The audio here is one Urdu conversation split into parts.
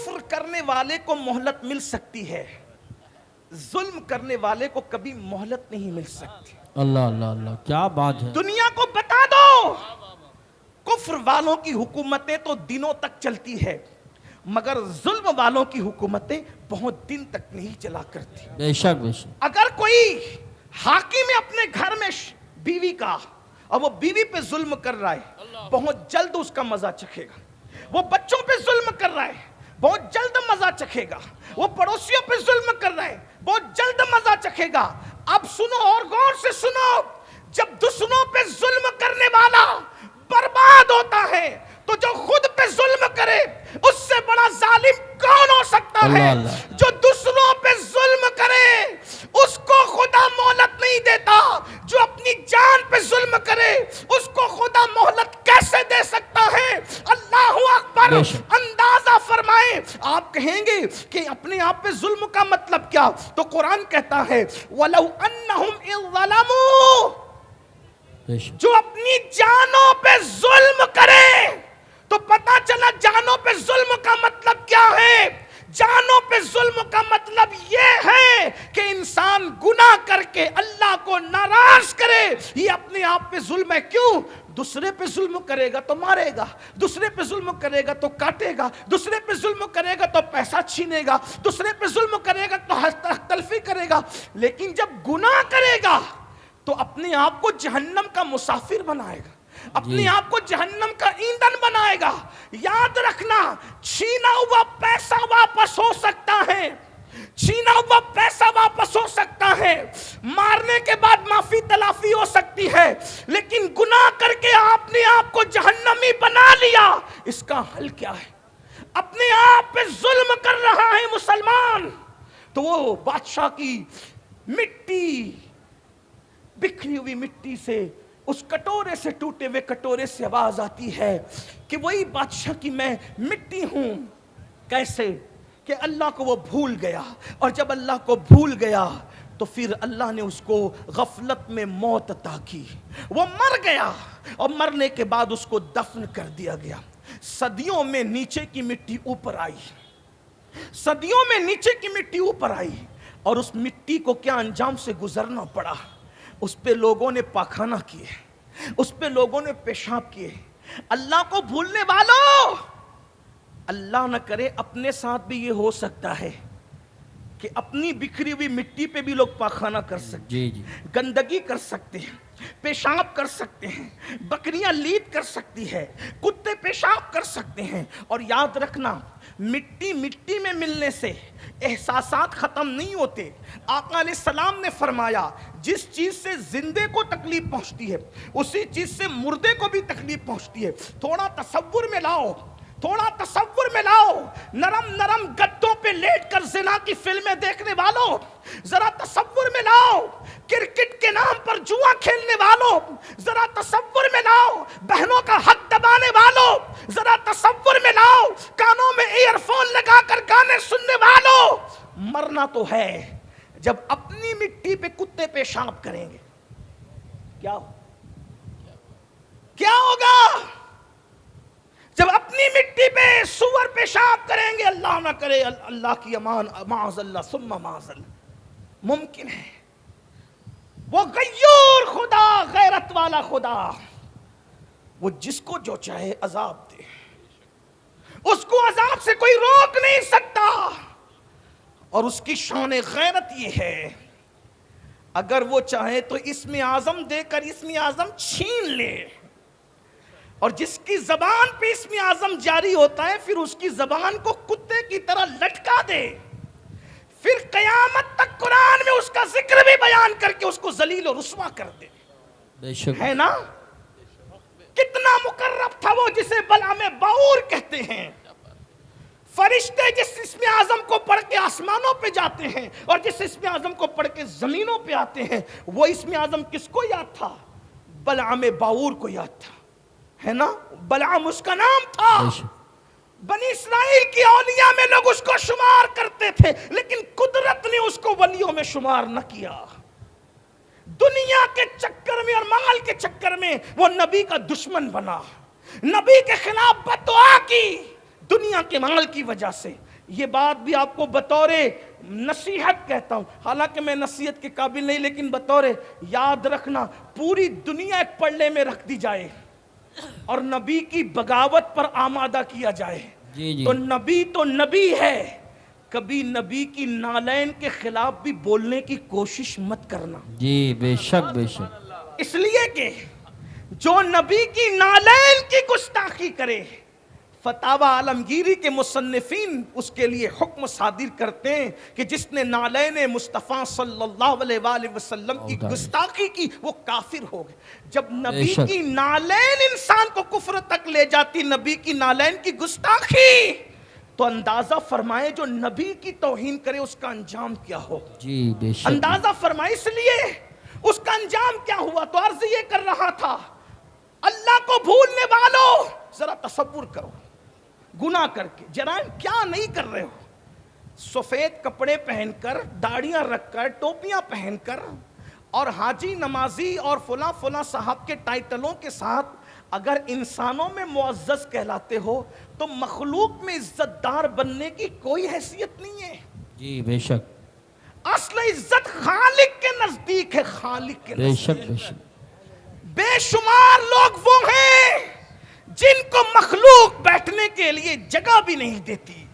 کفر کرنے والے کو مہلت مل سکتی ہے، ظلم کرنے والے کو کبھی مہلت نہیں مل سکتی۔ اللہ اللہ اللہ، کیا بات ہے۔ دنیا کو بتا دو کفر والوں کی حکومتیں تو دنوں تک چلتی ہے، مگر ظلم والوں کی حکومتیں بہت دن تک نہیں چلا کرتی۔ بے شک بے شک۔ اگر کوئی حاکم ہے اپنے گھر میں بیوی کا اور وہ بیوی پہ ظلم کر رہا ہے، بہت جلد اس کا مزہ چکھے گا۔ وہ بچوں پہ ظلم کر رہا ہے، بہت جلد مزہ چکھے گا۔ وہ پڑوسیوں پہ ظلم کر رہا ہے، بہت جلد مزہ چکھے گا۔ اب سنو اور غور سے سنو، جب دوسروں پہ ظلم کرنے والا برباد ہوتا ہے تو جو خود پہ ظلم کرے اس سے بڑا ظالم کون ہو سکتا ہے؟ اللہ اللہ۔ جو دوسروں پہ ظلم کرے اس کو خدا مہلت نہیں دیتا، جو اپنی جان پہ ظلم کرے اس کو خدا مہلت کیسے دے سکتا ہے؟ اللہ اکبر۔ بے شک۔ اندازہ فرمائیں۔ آپ کہیں گے کہ اپنے آپ پہ ظلم کا مطلب کیا؟ تو قرآن کہتا ہے وَلَوْ أَنَّهُمْ إِذْ ظَلَمُوا، بے شک۔ جو اپنی جانوں پہ ظلم کرے، تو پتا چلا جانوں پہ ظلم کا مطلب کیا ہے؟ جانوں پہ ظلم کا مطلب یہ ہے کہ انسان گناہ کر کے اللہ کو ناراض کرے۔ یہ اپنے آپ پہ ظلم ہے۔ کیوں؟ دوسرے پہ ظلم کرے گا تو مارے گا، دوسرے پہ ظلم کرے گا تو کاٹے گا، دوسرے پہ ظلم کرے گا تو پیسہ چھینے گا، دوسرے پہ ظلم کرے گا تو حق تلفی کرے گا۔ لیکن جب گناہ کرے گا تو اپنے آپ کو جہنم کا مسافر بنائے گا، اپنے آپ کو جہنم کا ایندھن بنائے گا۔ یاد رکھنا، چھینا ہوا پیسہ واپس ہو سکتا ہے، چھینا ہوا پیسہ واپس ہو سکتا ہے، مارنے کے بعد معافی تلافی ہو سکتی ہے، لیکن گناہ کر کے آپ نے آپ کو جہنمی بنا لیا، اس کا حل کیا ہے؟ اپنے آپ پہ ظلم کر رہا ہے مسلمان تو وہ بادشاہ کی مٹی، بکھری ہوئی مٹی سے، اس کٹورے سے، ٹوٹے ہوئے کٹورے سے آواز آتی ہے کہ وہی بادشاہ کی میں مٹی ہوں۔ کیسے؟ کہ اللہ کو وہ بھول گیا، اور جب اللہ کو بھول گیا تو پھر اللہ نے اس کو غفلت میں موت عطا کی، وہ مر گیا، اور مرنے کے بعد اس کو دفن کر دیا گیا۔ صدیوں میں نیچے کی مٹی اوپر آئی، صدیوں میں نیچے کی مٹی اوپر آئی، اور اس مٹی کو کیا انجام سے گزرنا پڑا؟ اس پہ لوگوں نے پاخانہ کیے، اس پہ لوگوں نے پیشاب کیے۔ اللہ کو بھولنے والوں، اللہ نہ کرے اپنے ساتھ بھی یہ ہو سکتا ہے کہ اپنی بکھری ہوئی مٹی پہ بھی لوگ پاخانہ کر سکتے ہیں، جی۔ گندگی کر سکتے ہیں، پیشاب کر سکتے ہیں، بکریاں لید کر سکتی ہے، کتے پیشاب کر سکتے ہیں۔ اور یاد رکھنا، مٹی مٹی میں ملنے سے احساسات ختم نہیں ہوتے۔ آقا علیہ السلام نے فرمایا جس چیز سے زندے کو تکلیف پہنچتی ہے اسی چیز سے مردے کو بھی تکلیف پہنچتی ہے۔ تھوڑا تصور میں لاؤ، تھوڑا تصور میں لاؤ، نرم نرم گدوں پہ لیٹ کر زنا کی فلمیں دیکھنے والوں، ذرا تصور میں لاؤ کرکٹ کے نام پر جوا کھیلنے والوں، ذرا تصور میں لاؤ بہنوں کا حق دبانے والوں، ذرا تصور میں لاؤ کانوں میں ایئر فون لگا کر گانے سننے والوں۔ مرنا تو ہے، جب اپنی مٹی پہ کتے پیشاب کریں گے کیا ہوگا؟ جب اپنی مٹی پہ سور پیشاب کریں گے، اللہ نہ کرے، اللہ کی امان، معاذ اللہ ثم معاذ اللہ، ممکن ہے وہ غیور خدا، غیرت والا خدا، وہ جس کو جو چاہے عذاب دے، اس کو عذاب سے کوئی روک نہیں سکتا۔ اور اس کی شان غیرت یہ ہے اگر وہ چاہے تو اسم اعظم دے کر اسم اعظم چھین لے، اور جس کی زبان پہ اسم اعظم جاری ہوتا ہے پھر اس کی زبان کو کتے کی طرح لٹکا دے، پھر قیامت تک قرآن میں اس کا ذکر بھی بیان کر کے اس کو ذلیل و رسوا کر دے۔ بے شک ہے نا؟ کتنا مقرب تھا وہ جسے بلعم باور کہتے ہیں۔ فرشتے جس اسم اعظم کو پڑھ کے آسمانوں پہ جاتے ہیں اور جس اسم اعظم کو پڑھ کے زمینوں پہ آتے ہیں، وہ اسم اعظم کس کو یاد تھا؟ بلعم باور کو یاد تھا، ہے نا؟ بلعم اس کا نام تھا۔ بنی اسرائیل کی اولیاء میں لوگ اس کو شمار کرتے تھے، لیکن قدرت نے اس کو ولیوں میں شمار نہ کیا۔ دنیا کے چکر میں اور مال کے چکر میں وہ نبی کا دشمن بنا، نبی کے خلاف بد دعا کی، دنیا کے مال کی وجہ سے. یہ بات بھی آپ کو بطور نصیحت کہتا ہوں، حالانکہ میں نصیحت کے قابل نہیں، لیکن بطور یاد رکھنا، پوری دنیا ایک پلڑے میں رکھ دی جائے اور نبی کی بغاوت پر آمادہ کیا جائے تو نبی ہے. کبھی نبی کی نالین کے خلاف بھی بولنے کی کوشش مت کرنا. جی بے شک بے شک. اس لیے کہ جو نبی کی نالین کی گستاخی کرے، فتاوی عالمگیری کے مصنفین اس کے لیے حکم صادر کرتے ہیں کہ جس نے نالین مصطفیٰ صلی اللہ علیہ وآلہ وسلم کی گستاخی کی وہ کافر ہو گئے. جب نبی کی نالین انسان کو کفر تک لے جاتی، نبی کی نالین کی گستاخی، تو اندازہ فرمائے جو نبی کی توہین کرے اس کا انجام کیا ہو. جی بے شک. اندازہ فرمائے. اس لیے اس کا انجام کیا ہوا. تو عرض یہ کر رہا تھا، اللہ کو بھولنے والوں ذرا تصور کرو، گناہ کر کے جرائم کیا نہیں کر رہے ہو. سفید کپڑے پہن کر، داڑیاں رکھ کر، ٹوپیاں پہن کر اور حاجی، نمازی اور فلاں فلاں صاحب کے ٹائٹلوں کے ساتھ اگر انسانوں میں معزز کہلاتے ہو تو مخلوق میں عزت دار بننے کی کوئی حیثیت نہیں ہے. جی بے شک. اصل عزت خالق کے نزدیک ہے، خالق کے بے شک بے نزدیک. شک. بے شمار لوگ وہ ہیں جن کو مخلوق بیٹھنے کے لیے جگہ بھی نہیں دیتی،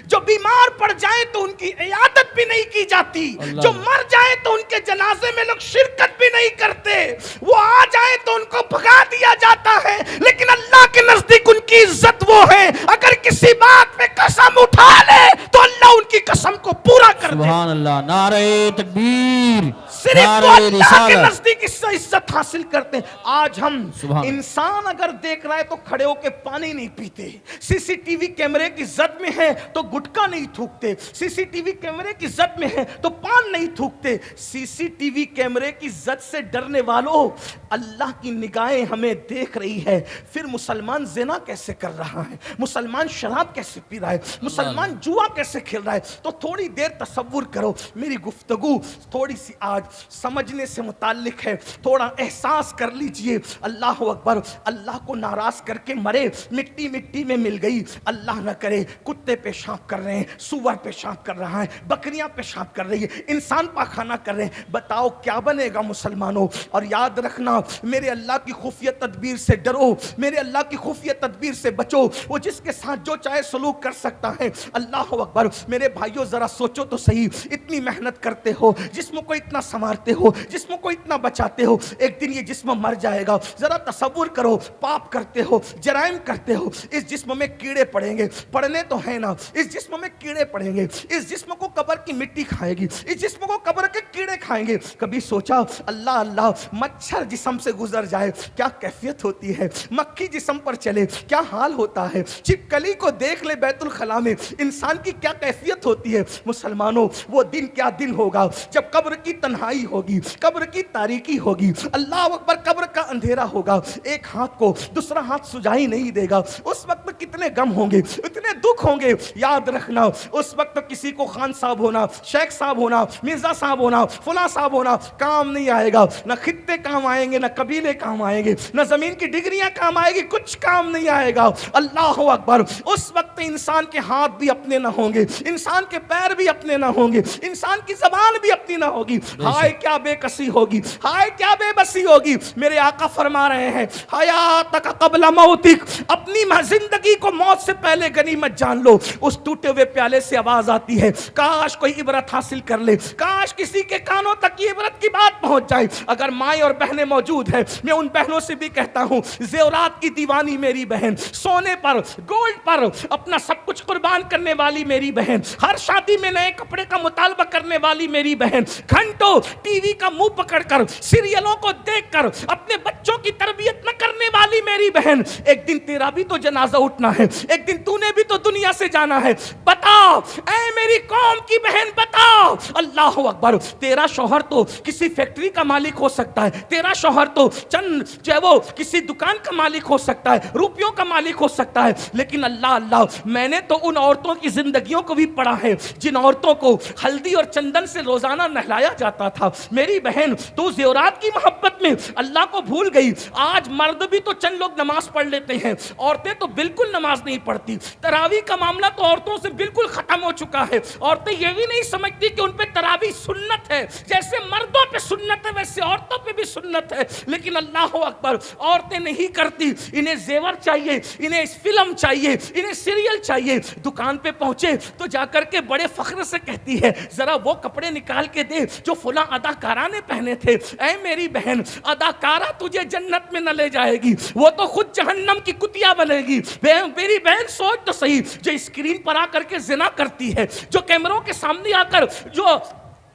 جو بیمار پڑ جائیں تو ان کی عیادت بھی نہیں کی جاتی، جو مر جائیں تو ان کے جنازے میں لوگ شرکت بھی نہیں کرتے، وہ آ جائیں تو ان کو بھگا دیا جاتا ہے. لیکن اللہ کے نزدیک ان کی عزت وہ ہے، اگر کسی بات میں قسم اٹھا لے تو اللہ ان کی قسم کو پورا کر دے. سبحان اللہ. نعرہ تکبیر. صرف وہ اللہ کے نزدیک اس سے عزت حاصل کرتے ہیں. آج ہم انسان اگر دیکھ رہا ہے تو کھڑے ہو کے پانی نہیں پیتے، سی سی ٹی وی کیمرے کی زد میں ہے تو گٹکا نہیں تھوکتے، سی سی ٹی وی کیمرے کی زد میں ہے تو پان نہیں تھوکتے. سی سی ٹی وی کیمرے کی زد سے ڈرنے والوں، اللہ کی نگاہیں ہمیں دیکھ رہی ہے. پھر مسلمان زنا کیسے کر رہا ہے، مسلمان شراب کیسے پی رہا ہے، مسلمان جوا کیسے کھیل رہا ہے. تو تھوڑی دیر تصور کرو. میری گفتگو تھوڑی سی آج سمجھنے سے متعلق ہے، تھوڑا احساس کر لیجئے. اللہ اکبر. اللہ کو ناراض کر کے مرے، مٹی مٹی میں مل گئی. اللہ نہ کرے کتے پیشاب کر رہے ہیں، سور پیشاب کر رہا ہے، بکریاں پیشاب کر رہی ہے، انسان پاخانہ کر رہے ہیں. بتاؤ کیا بنے گا مسلمانوں. اور یاد رکھنا، میرے اللہ کی خفیہ تدبیر سے ڈرو، میرے اللہ کی خفیہ تدبیر سے بچو. وہ جس کے ساتھ جو چاہے سلوک کر سکتا ہے. اللہ اکبر. میرے بھائیوں ذرا سوچو تو صحیح، اتنی محنت کرتے ہو، جسم کو اتنا سنوارتے ہو، جسم کو اتنا بچاتے ہو، ایک دن یہ جسم مر جائے گا. ذرا تصور کرو، پاپ کرتے ہو، جرائم کرتے ہو، اس جسم میں کیڑے پڑیں گے، پڑنے تو ہے نا، اس جسم میں کیڑے پڑیں گے، اس جسم کو قبر کی مٹی کھائے گی، اس جسم کو قبر کے کیڑے کھائیں گے. کبھی سوچا اللہ اللہ مچھر جسم سے گزر جائے کیا کیفیت ہوتی ہے، مکھی جسم پر چلے کیا حال ہوتا ہے، چھپکلی کو دیکھ لے بیت الخلاء میں انسان کی کیا کیفیت ہوتی ہے. مسلمانوں وہ دن کیا دن ہوگا جب قبر کی تنہائی ہوگی، قبر کی تاریکی ہوگی. اللہ اکبر. قبر کا اندھیرا ہوگا، ایک ہاتھ کو دوسرا ہاتھ سجائی نہیں دے گا. اس وقت کتنے غم ہوں گے، اتنے دکھ ہوں گے. یاد رکھنا اس وقت کسی کو خان صاحب ہونا، شیخ صاحب ہونا، مرزا صاحب ہونا، فلاں صاحب ہونا کام نہیں آئے گا. نہ خطے کام آئیں گے، نہ قبیلے کام آئیں گے، نہ زمین کی ڈگریاں کام آئے گی، کچھ کام نہیں آئے گا. اللہ اکبر. اس وقت انسان کے ہاتھ بھی اپنے نہ ہوں گے، انسان کے پیر بھی اپنے نہ ہوں گے، انسان کی زبان بھی اپنی نہ ہوگی. ہائے کیا بے کسی ہوگی، ہائے کیا بے بسی ہوگی. میرے آقا فرما رہے ہیں حیاتک قبل موتک، اپنی زندگی کو موت سے پہلے غنیمت جان لو. اس ٹوٹے ہوئے پیالے سے آواز آتی ہے، کاش کوئی عبرت حاصل کر لے، کاش کسی کے کانوں تک یہ عبرت کی بات پہنچ جائے. اگر مائیں اور بہنیں موجود ہیں، میں ان بہنوں سے بھی کہتا ہوں، زیورات کی دیوانی میری بہن، سونے پر گولڈ پر اپنا سب کچھ قربان کرنے والی میری بہن، ہر شادی میں نئے کپڑے کا مطالبہ کرنے والی میری بہن، گھنٹوں ٹی وی کا منہ پکڑ کر سیریلوں کو دیکھ کر اپنے بچوں کی تربیت نہ کرنے والی میری بہن، ایک دن تیرا بھی تو جنازہ اٹھنا ہے، ایک دن تو نے بھی تو دنیا سے جانا ہے. بتاؤ اے میری قوم کی بہن، بتاؤ. اللہ اکبر. تیرا شوہر تو کسی فیکٹری کا مالک ہو سکتا ہے، تیرا شوہر تو چند جو ہے وہ کسی دکان کا مالک ہو سکتا ہے، روپیوں کا مالک ہو سکتا ہے، لیکن اللہ اللہ میں نے تو ان عورتوں کی زندگیوں کو بھی پڑھا ہے جن عورتوں کو ہلدی اور چندن سے روزانہ نہلایا جاتا تھا. میری بہن تو زیورات کی محبت میں اللہ کو بھول گئی. آج مرد بھی تو چند لوگ نماز پڑھ لیتے ہیں, عورتیں تو بالکل نماز نہیں پڑھتی. تراویح کا معاملہ تو عورتوں سے بالکل ختم ہو چکا ہے. عورتیں یہ بھی نہیں سمجھتی کہ ان پہ تراویح سنت ہے. جیسے مردوں پہ سنت ہے ویسے عورتوں پہ بھی سنت ہے. لیکن اللہ اکبر, عورتیں نہیں کرتی. انہیں زیور چاہیے, انہیں فلم چاہیے, انہیں سیریل چاہیے. دکان پہ پہنچے تو جا کر کے بڑے فخر سے کہتی ہے ذرا وہ کپڑے نکال کے دے جو فلاں اداکارہ نے پہنے تھے. اے میری بہن, اداکارہ تجھے جنت میں نہ لے جائے گی, وہ تو خود جہنم کی کتیا بنے گی. میری بہن سوچ تو صحیح, جو اسکرین پر آ کر کے زنا کرتی ہے, جو کیمروں کے سامنے آ کر جو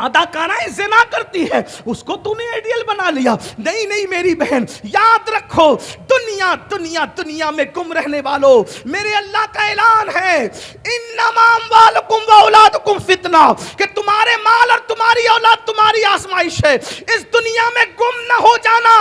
اداکارائیں زنا کرتی ہے, اس کو تو نے آئیڈیل بنا لیا. نہیں نہیں میری بہن, یاد رکھو دنیا دنیا دنیا میں گم رہنے والوں, میرے اللہ کا اعلان ہے انما اموالکم و اولادکم فتنہ, کہ تمہارے مال اور تمہاری اولاد تمہاری آزمائش ہے. اس دنیا میں گم نہ ہو جانا.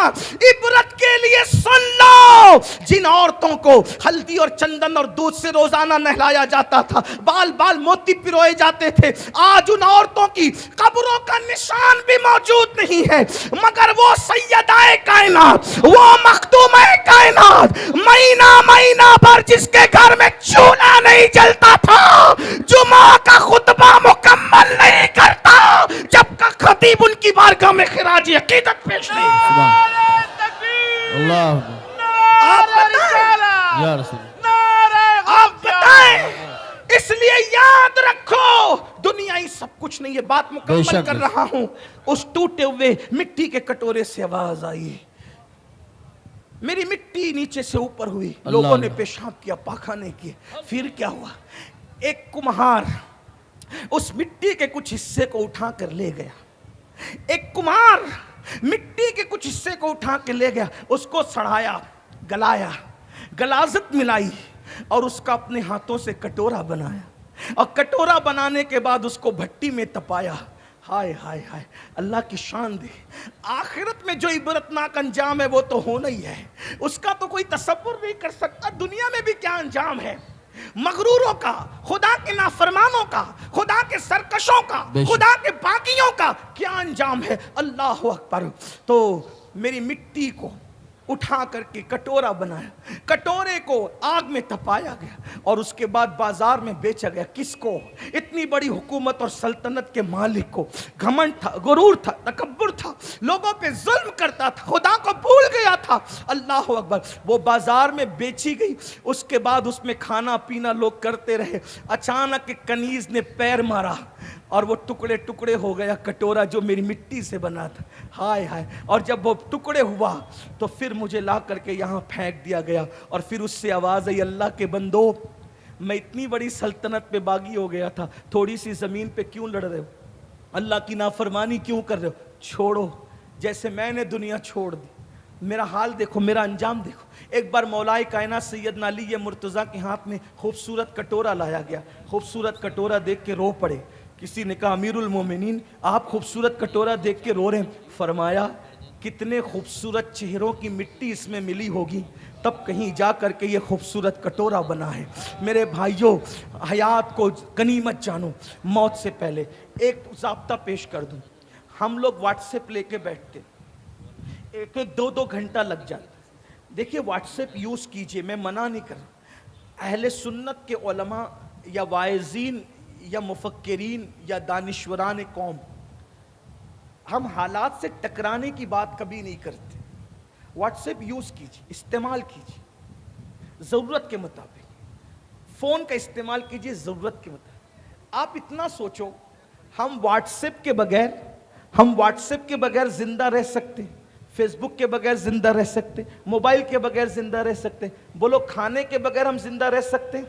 عبرت کے لیے سن لو, جن عورتوں کو ہلدی اور چندن اور دودھ سے روزانہ نہلایا جاتا تھا, بال بال موتی پروئے جاتے تھے, آج ان عورتوں کی قبروں کا نشان بھی موجود نہیں ہے. مگر وہ سیدائے کائنات, وہ مخدومہ کائنات, مہینہ مہینہ بھر جس کے گھر میں چولہا نہیں جلتا تھا, جمعہ کا خطبہ مکمل نہیں کرتا جب کا خطیب ان کی بارگاہ میں خراج عقیدت پیش نہیں. اللہ آپ بتائیں, یا رسول آپ بتائیں. اس لیے یاد رکھو دنیا ہی سب کچھ نہیں ہے. بات مکمل کر رہا ہوں. اس ٹوٹے ہوئے مٹی کے کٹورے سے آواز آئی, میری مٹی نیچے سے اوپر ہوئی, لوگوں نے پیشاب کیا, پاخانے کیے. پھر کیا ہوا, ایک کمہار اس مٹی کے کچھ حصے کو اٹھا کر لے گیا. ایک کمہار مٹی کے کچھ حصے کو اٹھا کے لے گیا, اس کو سڑایا, گلایا, غلاظت ملائی اور اس کا اپنے ہاتھوں سے کٹورا بنایا, اور کٹورا بنانے کے بعد اس کو بھٹی میں تپایا. ہائے ہائے ہائے, اللہ کی شان دے. آخرت میں جو عبرتناک انجام ہے وہ تو ہونا ہی ہے, اس کا تو کوئی تصور نہیں کر سکتا. دنیا میں بھی کیا انجام ہے, مغروروں کا, خدا کے نافرمانوں کا, خدا کے سرکشوں کا, خدا کے باغیوں کا کیا انجام ہے. اللہ اکبر. تو میری مٹی کو اٹھا کر کے کٹورا بنایا, کٹورے کو آگ میں تپایا گیا اور اس کے بعد بازار میں بیچا گیا. کس کو؟ اتنی بڑی حکومت اور سلطنت کے مالک کو. گھمنڈ تھا, غرور تھا, تکبر تھا, لوگوں پہ ظلم کرتا تھا, خدا کو بھول گیا تھا. اللہ اکبر. وہ بازار میں بیچی گئی. اس کے بعد اس میں کھانا پینا لوگ کرتے رہے. اچانک ایک کنیز نے پیر مارا اور وہ ٹکڑے ٹکڑے ہو گیا کٹورا جو میری مٹی سے بنا تھا. ہائے ہائے. اور جب وہ ٹکڑے ہوا تو پھر مجھے لا کر کے یہاں پھینک دیا گیا, اور پھر اس سے آواز آئی, اللہ کے بندو, میں اتنی بڑی سلطنت پہ باغی ہو گیا تھا, تھوڑی سی زمین پہ کیوں لڑ رہے ہو, اللہ کی نافرمانی کیوں کر رہے ہو, چھوڑو. جیسے میں نے دنیا چھوڑ دی, میرا حال دیکھو, میرا انجام دیکھو. ایک بار مولائے کائنات سیدنا علی مرتضیٰ کے ہاتھ میں خوبصورت کٹورا لایا گیا. خوبصورت کٹورا دیکھ کے رو پڑے. کسی نے کہا امیر المومنین آپ خوبصورت کٹورا دیکھ کے رو رہے ہیں. فرمایا کتنے خوبصورت چہروں کی مٹی اس میں ملی ہوگی تب کہیں جا کر کے یہ خوبصورت کٹورا بنا ہے. میرے بھائیوں, حیات کو غنیمت جانو. موت سے پہلے ایک ضابطہ پیش کر دوں. ہم لوگ واٹس ایپ لے کے بیٹھتے, ایک ایک دو دو گھنٹہ لگ جاتا. دیکھیے واٹس ایپ یوز کیجئے, میں منع نہیں کر رہا. اہل سنت کے علماء یا واعظین یا مفکرین یا دانشوران قوم, ہم حالات سے ٹکرانے کی بات کبھی نہیں کرتے. واٹس ایپ یوز کیجیے, استعمال کیجیے ضرورت کے مطابق. فون کا استعمال کیجیے ضرورت کے مطابق. آپ اتنا سوچو, ہم واٹس ایپ کے بغیر زندہ رہ سکتے, فیس بک کے بغیر زندہ رہ سکتے, موبائل کے بغیر زندہ رہ سکتے. بولو کھانے کے بغیر ہم زندہ رہ سکتے؟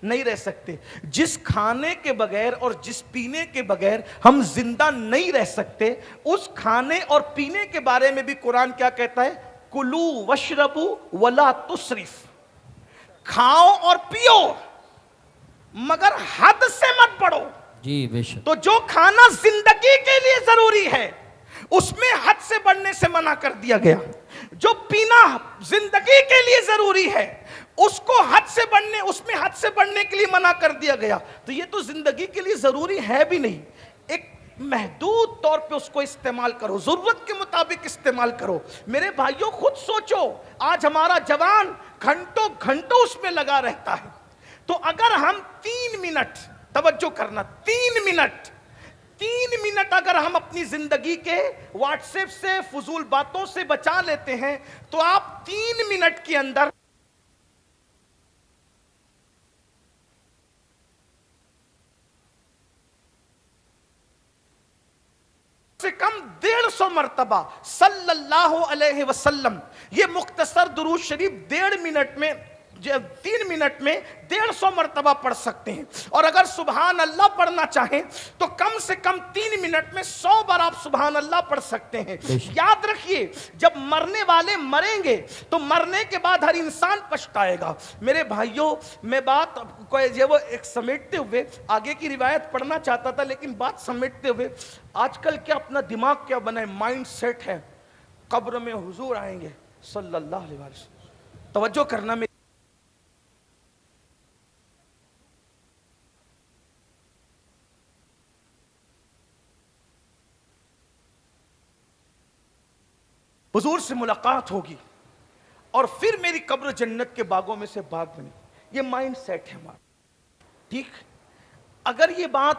نہیں رہ سکتے. جس کھانے کے بغیر اور جس پینے کے بغیر ہم زندہ نہیں رہ سکتے, اس کھانے اور پینے کے بارے میں بھی قرآن کیا کہتا ہے؟ کلو وشربو ولا تسرف. کھاؤ اور پیو مگر حد سے مت بڑھو. جی بے شک. تو جو کھانا زندگی کے لیے ضروری ہے اس میں حد سے بڑھنے سے منع کر دیا گیا. جو پینا زندگی کے لیے ضروری ہے اس کو اس میں حد سے بڑھنے کے لیے منع کر دیا گیا، تو یہ تو زندگی کے لیے ضروری ہے بھی نہیں، ایک محدود طور پہ اس کو استعمال کرو، ضرورت کے مطابق استعمال کرو۔ میرے بھائیوں خود سوچو، آج ہمارا جوان گھنٹوں گھنٹوں اس میں لگا رہتا ہے، تو اگر ہم 3 منٹ، توجہ کرنا، 3 منٹ اگر ہم اپنی زندگی کے واٹس ایپ سے فضول باتوں سے بچا لیتے ہیں، تو آپ 3 منٹ کے اندر سے کم 150 مرتبہ صلی اللہ علیہ وسلم، یہ مختصر درود شریف 3 منٹ میں 150 مرتبہ پڑھ سکتے ہیں، اور اگر سبحان اللہ پڑھنا چاہیں تو کم سے کم 3 منٹ میں 100 بار آپ سبحان اللہ پڑھ سکتے ہیں۔ یاد رکھیے، جب مرنے والے مریں گے تو مرنے کے بعد ہر انسان پچھتائے گا۔ میرے بھائیوں، میں بات وہ ایک سمیٹتے ہوئے آگے کی روایت پڑھنا چاہتا تھا، لیکن بات سمیٹتے ہوئے آج کل کیا اپنا دماغ کیا بنا ہے، مائنڈ سیٹ ہے، قبر میں حضور آئیں گے صلی اللہ علیہ وسلم۔ توجہ کرنا، میں حضور سے ملاقات ہوگی اور پھر میری قبر جنت کے باغوں میں سے باغ بنی، یہ مائنڈ سیٹ ہے ہمارا، ٹھیک۔ اگر یہ بات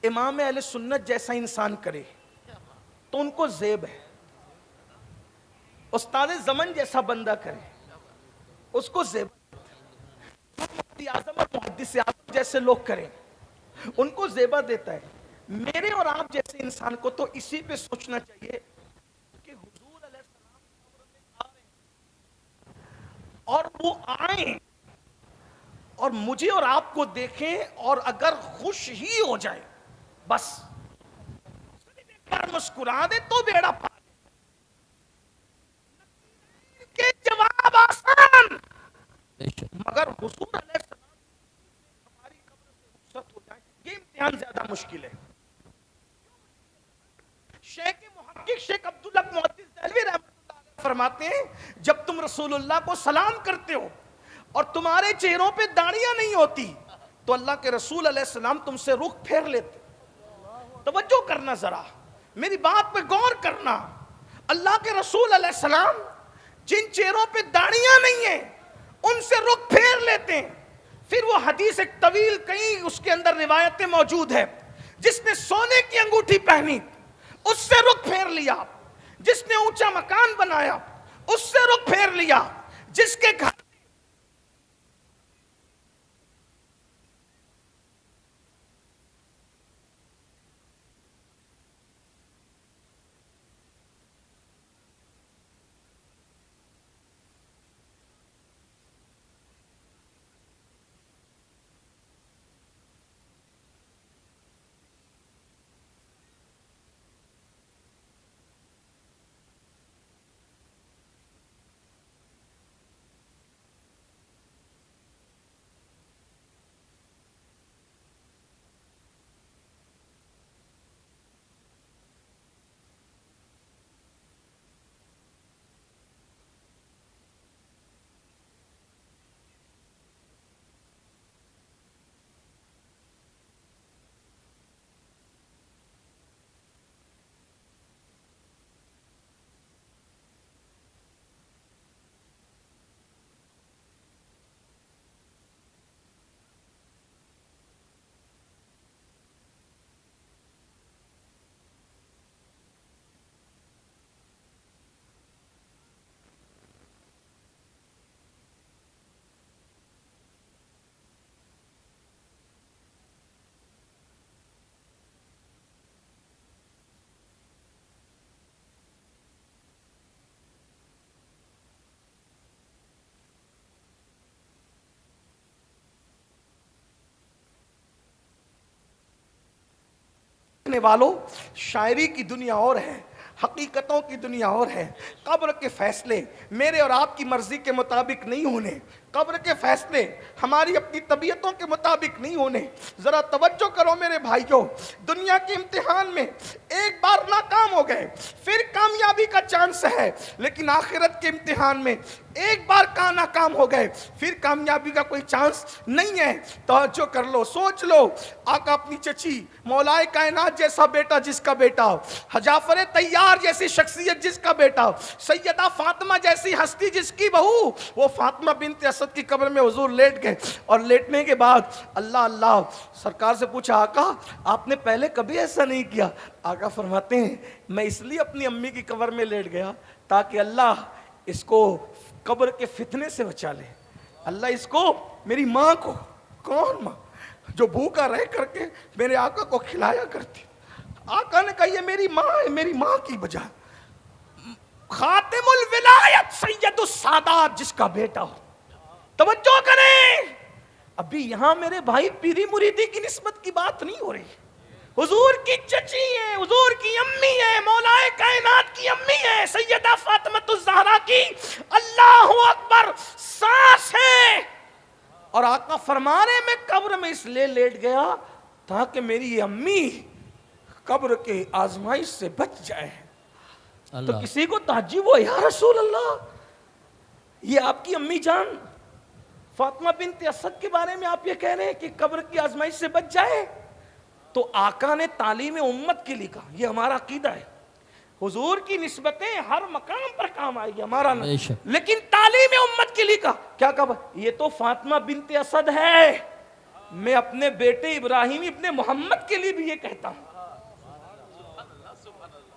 امام اہل سنت جیسا انسان کرے تو ان کو زیب ہے، استاد زمن جیسا بندہ کرے اس کو زیب، مفتی اعظم اور محدث اعظم جیسے لوگ کریں ان کو زیبہ دیتا ہے۔ میرے اور آپ جیسے انسان کو تو اسی پہ سوچنا چاہیے کہ حضور علیہ السلام قبر میں آ رہے ہیں، اور وہ آئیں اور مجھے اور آپ کو دیکھیں، اور اگر خوش ہی ہو جائے بس ایک بار مسکرا دے تو بیڑا پار کے جواب آسان، مگر حضور علیہ السلام ہماری قبر سے رخصت ہو جائے یہ امتحان زیادہ مشکل ہے۔ شیخ محقق شیخ عبداللہ محدث دہلوی رحمۃ اللہ علیہ فرماتے ہیں، جب تم رسول اللہ کو سلام کرتے ہو اور تمہارے چہروں پہ داڑیاں نہیں ہوتی تو اللہ کے رسول علیہ السلام تم سے رخ پھیر لیتے۔ توجہ کرنا، ذرا میری بات پہ غور کرنا، اللہ کے رسول علیہ السلام جن چہروں پہ داڑیاں نہیں ہیں ان سے رخ پھیر لیتے ہیں۔ پھر وہ حدیث ایک طویل، کئی اس کے اندر روایتیں موجود ہیں، جس نے سونے کی انگوٹھی پہنی اس سے رخ پھیر لیا، جس نے اونچا مکان بنایا اس سے رخ پھیر لیا، جس کے گھر والوں، شاعری کی دنیا اور ہے، حقیقتوں کی دنیا اور ہے۔ قبر کے فیصلے میرے اور آپ کی مرضی کے مطابق نہیں ہونے، قبر کے فیصلے ہماری اپنی طبیعتوں کے مطابق نہیں ہونے. ذرا توجہ کرو میرے بھائیوں, دنیا کے امتحان میں ایک بار ناکام ہو گئے پھر کامیابی کا چانس ہے, لیکن آخرت کے امتحان میں ایک بار ناکام ہو گئے پھر کامیابی کا کوئی چانس نہیں ہے. توجہ کر لو, سوچ لو, آقا اپنی چچی مولائے کائنات جیسا بیٹا جس کا بیٹا, جعفر طیار جیسی شخصیت جس کا بیٹا, سیدہ فاطمہ جیسی ہستی جس کی بہو, وہ فاطمہ بنت اسد کی قبر میں حضور لیٹ گئے. اور لیٹنے کے بعد اللہ سرکار سے پوچھا, آقا آپ نے پہلے کبھی ایسا نہیں کیا؟ آقا فرماتے ہیں میں اس لیے اپنی امی کی قبر میں لیٹ گیا تاکہ اللہ اس کو قبر کے فتنے سے بچا لے. اللہ اس کو, میری ماں کو, کون ماں جو بھوکا رہ کر کے میرے آقا کو کھلایا کرتی. آقا نے کہا یہ میری ماں ہے, میری ماں کی بجائے خاتم الولایت سید السادات جس کا بیٹا ہو. توجہ کریں, ابھی یہاں میرے بھائی پیری مریدی کی نسبت کی بات نہیں ہو رہی. حضور کی چچی ہے, حضور کی امی ہے, مولائے کائنات کی امی ہے, سیدہ فاطمہ الزہرا کی اللہ اکبر ساس ہے. اور آقا فرما رہے میں قبر میں اس لیے لیٹ گیا تاکہ میری امی قبر کے آزمائش سے بچ جائے. تو کسی کو تعجب ہو, یا رسول اللہ یہ آپ کی امی جان فاطمہ بنت اسد کے بارے میں آپ یہ کہہ رہے ہیں کہ قبر کی آزمائش سے بچ جائے؟ تو آقا نے تعلیم امت کے لیے کہا, یہ ہمارا عقیدہ ہے. حضور کی نسبتیں ہر مقام پر کام آئے گی, ہمارا نہ, لیکن تعلیم امت کے لیے کہا. کیا کہا؟ یہ تو فاطمہ بنت اسد ہے, میں اپنے بیٹے ابراہیم ابن محمد کے لیے بھی یہ کہتا ہوں.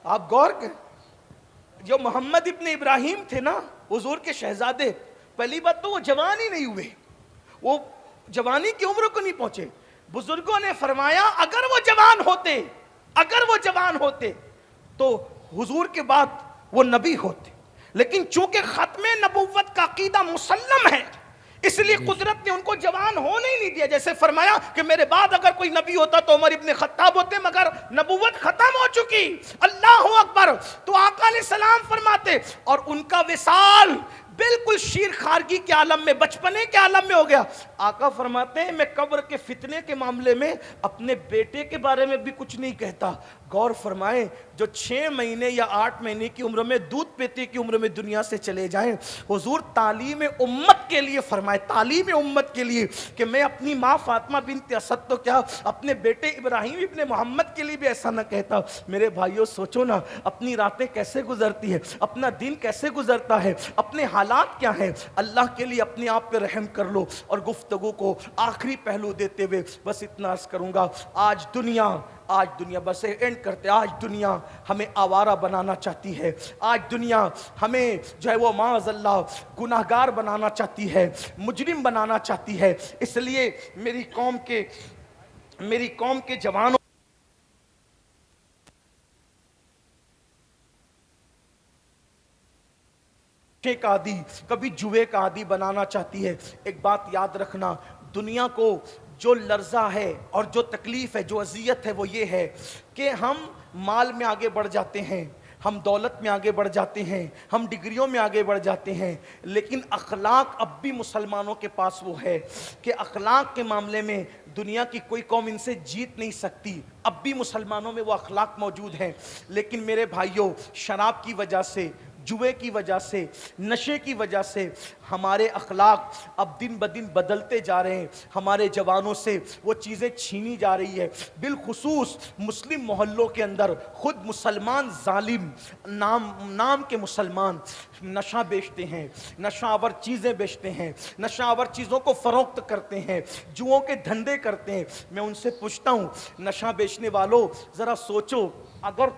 آپ غور کریں, جو محمد ابن ابراہیم تھے نا حضور کے شہزادے, پہلی بات تو وہ جوان ہی نہیں ہوئے, وہ جوانی کی عمر کو نہیں پہنچے. بزرگوں نے فرمایا اگر وہ جوان ہوتے تو حضور کے بعد وہ نبی ہوتے, لیکن چونکہ ختم نبوت کا عقیدہ مسلم ہے اس لیے قدرت نے ان کو جوان ہونے ہی نہیں دیا. جیسے فرمایا کہ میرے بعد اگر کوئی نبی ہوتا تو عمر ابن خطاب ہوتے, مگر نبوت ختم ہو چکی. اللہ اکبر. تو آقا علیہ السلام فرماتے, اور ان کا وصال بالکل شیر خارگی کے عالم میں, بچپنے کے عالم میں ہو گیا. آقا فرماتے ہیں میں قبر کے فتنے کے معاملے میں اپنے بیٹے کے بارے میں بھی کچھ نہیں کہتا. غور فرمائیں, جو 6 مہینے یا 8 مہینے کی عمر میں, دودھ پیتے کی عمر میں دنیا سے چلے جائیں, حضور تعلیم امت کے لیے فرمائے, تعلیم امت کے لیے کہ میں اپنی ماں فاطمہ بنت اسد تو کیا اپنے بیٹے ابراہیم ابن محمد کے لیے بھی ایسا نہ کہتا. میرے بھائیوں سوچو نا, اپنی راتیں کیسے گزرتی ہے, اپنا دن کیسے گزرتا ہے, اپنے حالات کیا ہیں. اللہ کے لیے اپنے آپ پہ رحم کر لو. اور گفتگو کو آخری پہلو دیتے ہوئے بس اتنا عرض کروں گا, آج دنیا بس اینڈ کرتے, آج دنیا ہمیں آوارہ بنانا چاہتی ہے, آج دنیا ہمیں جو ہے وہ معاذ اللہ گناہگار بنانا چاہتی ہے, مجرم بنانا چاہتی ہے. اس لیے میری قوم کے جوانوں کا عادی, کبھی جوے کا عادی بنانا چاہتی ہے. ایک بات یاد رکھنا, دنیا کو جو لرزہ ہے اور جو تکلیف ہے, جو اذیت ہے, وہ یہ ہے کہ ہم مال میں آگے بڑھ جاتے ہیں, ہم دولت میں آگے بڑھ جاتے ہیں, ہم ڈگریوں میں آگے بڑھ جاتے ہیں, لیکن اخلاق اب بھی مسلمانوں کے پاس وہ ہے کہ اخلاق کے معاملے میں دنیا کی کوئی قوم ان سے جیت نہیں سکتی. اب بھی مسلمانوں میں وہ اخلاق موجود ہیں. لیکن میرے بھائیوں, شراب کی وجہ سے, جوے کی وجہ سے, نشے کی وجہ سے ہمارے اخلاق اب دن بدن بدلتے جا رہے ہیں. ہمارے جوانوں سے وہ چیزیں چھینی جا رہی ہے. بالخصوص مسلم محلوں کے اندر خود مسلمان ظالم نام کے مسلمان نشہ بیچتے ہیں, نشہ آور چیزیں بیچتے ہیں, نشہ آور چیزوں کو فروخت کرتے ہیں, جوؤں کے دھندے کرتے ہیں. میں ان سے پوچھتا ہوں, نشہ بیچنے والوں ذرا سوچو, اگر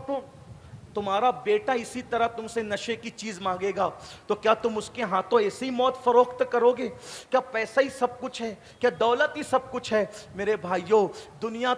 تمہارا بیٹا اسی طرح تم سے نشے کی چیز مانگے گا تو کیا تم اس کے ہاتھوں ایسی موت فروخت کرو گے؟ کیا پیسہ ہی سب کچھ ہے؟ کیا دولت ہی سب کچھ ہے؟ میرے بھائیوں, دنیا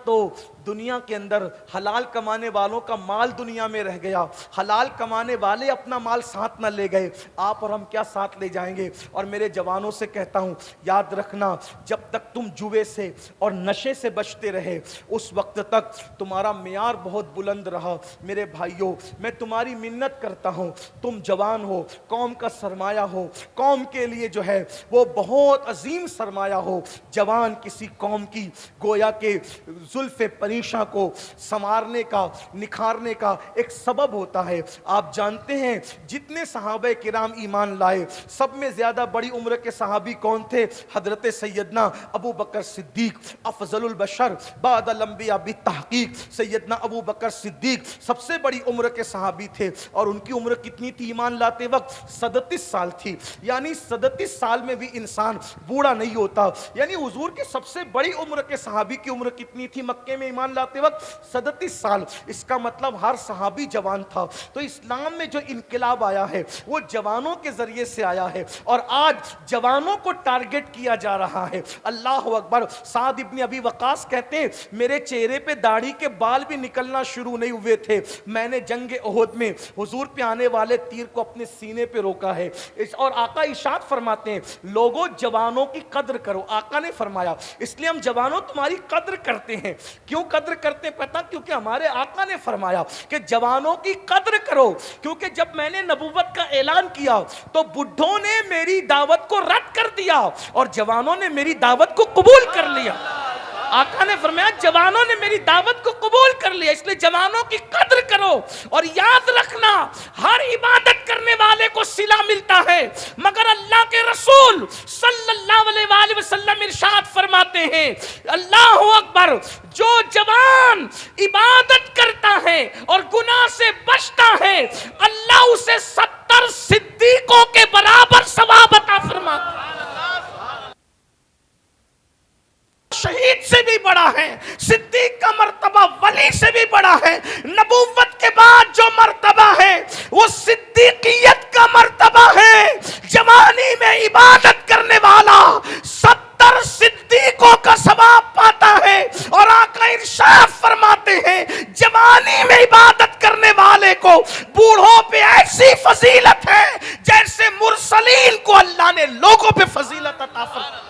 کے اندر حلال کمانے والوں کا مال دنیا میں رہ گیا, حلال کمانے والے اپنا مال ساتھ نہ لے گئے, آپ اور ہم کیا ساتھ لے جائیں گے؟ اور میرے جوانوں سے کہتا ہوں, یاد رکھنا, جب تک تم جوے سے اور نشے سے بچتے رہے اس وقت تک تمہارا معیار بہت بلند رہا. میرے بھائیوں, میں تمہاری منت کرتا ہوں، تم جوان ہو، قوم کا سرمایہ ہو، قوم کے لیے جو ہے وہ بہت عظیم سرمایہ ہو۔ جوان کسی قوم کی گویا کہ زلف پریشاں کو سنوارنے کا، نکھارنے کا ایک سبب ہوتا ہے۔ آپ جانتے ہیں جتنے صحابہ کرام ایمان لائے، سب میں زیادہ بڑی عمر کے صحابی کون تھے؟ حضرت سیدنا ابو بکر صدیق، افضل البشر بعد الانبیاء بالتحقیق۔ سیدنا ابو بکر صدیق سب سے بڑی عمر کے صحابی تھے، اور ان کی عمر کتنی تھی ایمان لاتے وقت؟ 37 سال تھی۔ یعنی 37 سال میں بھی انسان بوڑھا نہیں ہوتا۔ یعنی حضور کے سب سے بڑی عمر کے صحابی کی عمر کتنی تھی مکے میں ایمان لاتے وقت؟ 37 سال۔ اس کا مطلب ہر صحابی جوان تھا۔ تو اسلام میں جو انقلاب آیا ہے وہ جوانوں کے ذریعے سے آیا ہے، اور آج جوانوں کو ٹارگٹ کیا جا رہا ہے۔ اللہ اکبر۔ سعد ابن ابی وقاص کہتے ہیں میرے چہرے پہ داڑھی کے بال بھی نکلنا شروع نہیں ہوئے تھے، میں نے جنگ احد میں حضور پہ آنے والے تیر کو اپنے سینے پہ روکا ہے۔ اور آقا ارشاد فرماتے ہیں لوگوں جوانوں کی قدر کرو۔ آقا نے فرمایا اس لیے ہم جوانوں تمہاری قدر کرتے ہیں۔ کیوں قدر کرتے ہیں پتہ؟ کیونکہ ہمارے آقا نے فرمایا کہ جوانوں کی قدر کرو، کیونکہ جب میں نے نبوت کا اعلان کیا تو بڈھوں نے میری دعوت کو رد کر دیا اور جوانوں نے میری دعوت کو قبول کر لیا۔ آقا نے فرمایا جوانوں نے میری دعوت کو قبول کر لیا، اس لیے جوانوں کی قدر کرو۔ اور یاد رکھنا ہر عبادت کرنے والے کو صلہ ملتا ہے، مگر اللہ کے رسول صلی اللہ علیہ وآلہ وسلم ارشاد فرماتے ہیں اللہ اکبر، جو جوان عبادت کرتا ہے اور گناہ سے بچتا ہے اللہ اسے 70 صدیقوں کے برابر ثواب عطا فرماتا ہے۔ شہید سے بھی بڑا ہے، صدیق کا مرتبہ ولی سے بھی بڑا ہے۔ نبوت کے بعد جو مرتبہ ہے وہ صدیقیت کا مرتبہ ہے۔ جوانی میں عبادت کرنے والا 70 صدیقوں کا ثواب پاتا ہے، اور آقا ارشاد فرماتے ہیں جوانی میں عبادت کرنے والے کو بوڑھوں پہ ایسی فضیلت ہے جیسے مرسلین کو اللہ نے لوگوں پہ فضیلت عطا فرمائی۔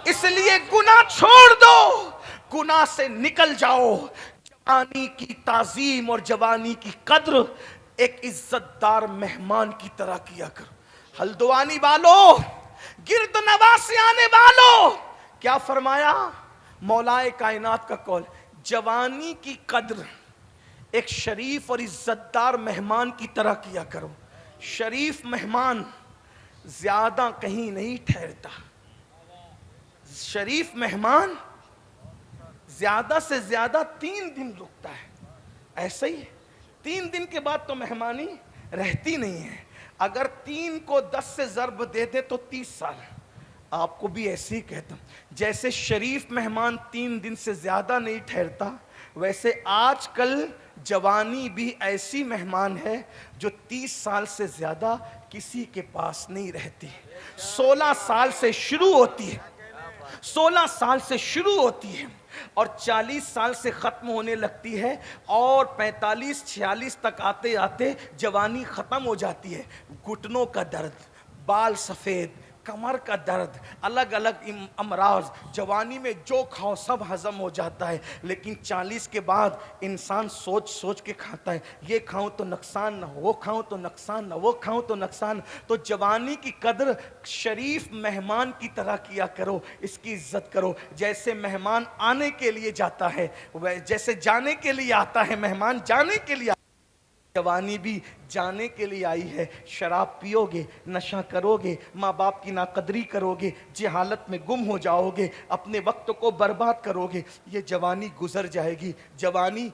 اس لیے گناہ چھوڑ دو، گناہ سے نکل جاؤ۔ جوانی کی تعظیم اور جوانی کی قدر ایک عزت دار مہمان کی طرح کیا کرو۔ ہلدوانی والو، گرد نواز آنے والو، کیا فرمایا مولائے کائنات کا قول؟ جوانی کی قدر ایک شریف اور عزت دار مہمان کی طرح کیا کرو۔ شریف مہمان زیادہ کہیں نہیں ٹھہرتا، شریف مہمان زیادہ سے زیادہ 3 دن رکتا ہے۔ ایسا ہی 3 دن کے بعد تو مہمانی رہتی نہیں ہے۔ اگر 3 کو 10 سے ضرب دے دے تو 30 سال۔ آپ کو بھی ایسے ہی کہتا ہوں، جیسے شریف مہمان 3 دن سے زیادہ نہیں ٹھہرتا، ویسے آج کل جوانی بھی ایسی مہمان ہے جو 30 سال سے زیادہ کسی کے پاس نہیں رہتی۔ 16 سال سے شروع ہوتی ہے، 16 سال سے شروع ہوتی ہے اور 40 سال سے ختم ہونے لگتی ہے، اور 45-46 تک آتے آتے جوانی ختم ہو جاتی ہے۔ گھٹنوں کا درد، بال سفید، کمر کا درد، الگ الگ امراض، جوانی میں جو کھاؤ سب ہضم ہو جاتا ہے، لیکن 40 کے بعد انسان سوچ سوچ کے کھاتا ہے، یہ کھاؤں تو نقصان نہ، وہ کھاؤں تو نقصان نہ، وہ کھاؤں تو نقصان۔ تو جوانی کی قدر شریف مہمان کی طرح کیا کرو، اس کی عزت کرو۔ جیسے مہمان آنے کے لیے جاتا ہے، جیسے جانے کے لیے آتا ہے، مہمان جانے کے لیے، جوانی بھی جانے کے لیے آئی ہے۔ شراب پیو گے، نشہ کرو گے، ماں باپ کی ناقدری کرو گے، جہالت میں گم ہو جاؤ گے، اپنے وقت کو برباد کرو گے، یہ جوانی گزر جائے گی۔ جوانی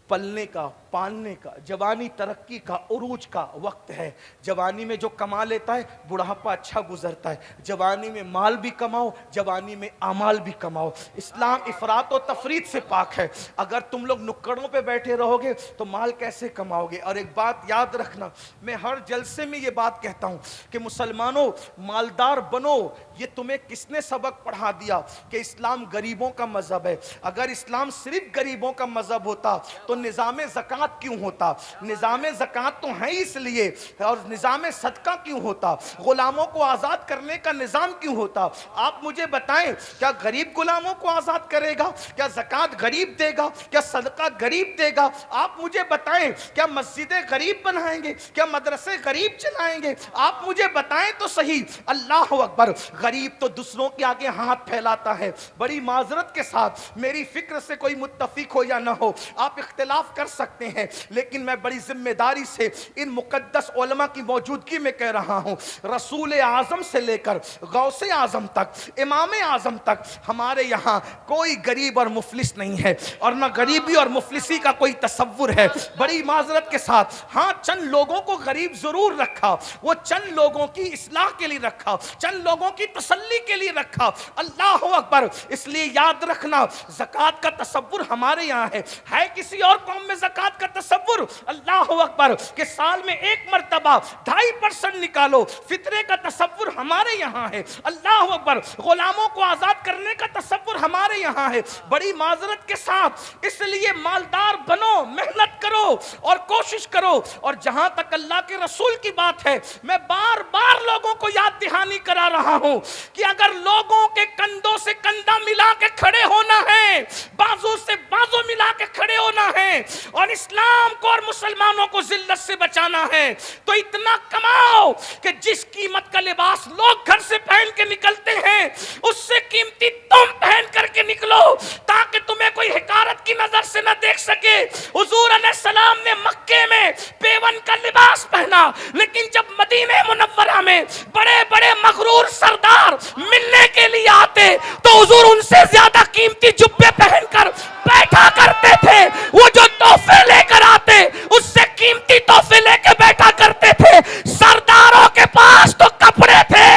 پلنے کا، پالنے کا، جوانی ترقی کا، عروج کا وقت ہے۔ جوانی میں جو کما لیتا ہے بڑھاپا اچھا گزرتا ہے۔ جوانی میں مال بھی کماؤ، جوانی میں اعمال بھی کماؤ۔ اسلام افراط و تفریط سے پاک ہے۔ اگر تم لوگ نکڑوں پہ بیٹھے رہو گے تو مال کیسے کماؤ گے؟ اور ایک بات یاد رکھنا، میں ہر جلسے میں یہ بات کہتا ہوں کہ مسلمانوں مالدار بنو۔ یہ تمہیں کس نے سبق پڑھا دیا کہ اسلام غریبوں کا مذہب ہے؟ اگر اسلام صرف غریبوں کا مذہب ہوتا تو نظام زکات زکوٰۃ کیوں ہوتا؟ نظام زکوٰۃ تو ہے اس لیے، اور نظام صدقہ کیوں ہوتا؟ غلاموں کو آزاد کرنے کا نظام کیوں ہوتا؟ آپ مجھے بتائیں، کیا غریب غلاموں کو آزاد کرے گا؟ کیا زکوٰۃ غریب دے گا؟ کیا صدقہ غریب دے گا؟ آپ مجھے بتائیں، کیا مسجدیں غریب بنائیں گے؟ کیا مدرسے غریب چلائیں گے؟ آپ مجھے بتائیں تو صحیح۔ اللہ اکبر، غریب تو دوسروں کے آگے ہاتھ پھیلاتا ہے۔ بڑی معذرت کے ساتھ، میری فکر سے کوئی متفق ہو یا نہ ہو، آپ اختلاف کر سکتے ہیں، لیکن میں بڑی ذمہ داری سے ان مقدس علماء کی موجودگی میں کہہ رہا ہوں، رسول اعظم سے لے کر غوث اعظم تک، امام اعظم تک، ہمارے یہاں کوئی غریب اور مفلس نہیں ہے، اور نہ غریبی اور مفلسی کا کوئی تصور ہے۔ بڑی معذرت کے ساتھ، ہاں چند لوگوں کو غریب ضرور رکھا، وہ چند لوگوں کی اصلاح کے لیے رکھا، چند لوگوں کی تسلی کے لیے رکھا۔ اللہ اکبر، اس لیے یاد رکھنا، زکوٰۃ کا تصور ہمارے یہاں ہے کسی اور قوم میں زکوٰۃ کا تصور؟ اللہ اکبر، کہ سال میں ایک مرتبہ 2.5% نکالو، فطرے کا تصور ہمارے یہاں ہے۔ اللہ اکبر، غلاموں کو آزاد کرنے کا تصور ہمارے یہاں ہے۔ بڑی معذرت کے ساتھ، اس لیے مالدار بنو، محنت کرو اور کوشش کرو۔ اور جہاں تک اللہ کے رسول کی بات ہے، میں بار بار لوگوں کو یاد دہانی کرا رہا ہوں کہ اگر لوگوں کے کندھوں سے کندھا ملا کے کھڑے ہونا ہے، بازو سے بازو ملا کے کھڑے ہونا ہے، اور اسلام کو اور مسلمانوں کو ذلت سے بچانا ہے، تو اتنا کماؤ کہ جس قیمت کا لباس لوگ گھر سے پہن کے نکلتے ہیں، اس سے قیمتی تم پہن کر کے نکلو، تاکہ تمہیں کوئی حقارت کی نظر سے نہ دیکھ سکے۔ حضور علیہ السلام نے مکے میں پیون کا لباس پہنا، لیکن جب مدینہ منورہ میں بڑے بڑے مغرور سردار ملنے کے لیے آتے تو حضور ان سے زیادہ قیمتی جبے پہن کر بیٹھا کرتے تھے۔ وہ جو تحفے لے کر آتے، اس سے قیمتی تحفے لے کے بیٹھا کرتے تھے۔ سرداروں کے پاس تو کپڑے تھے،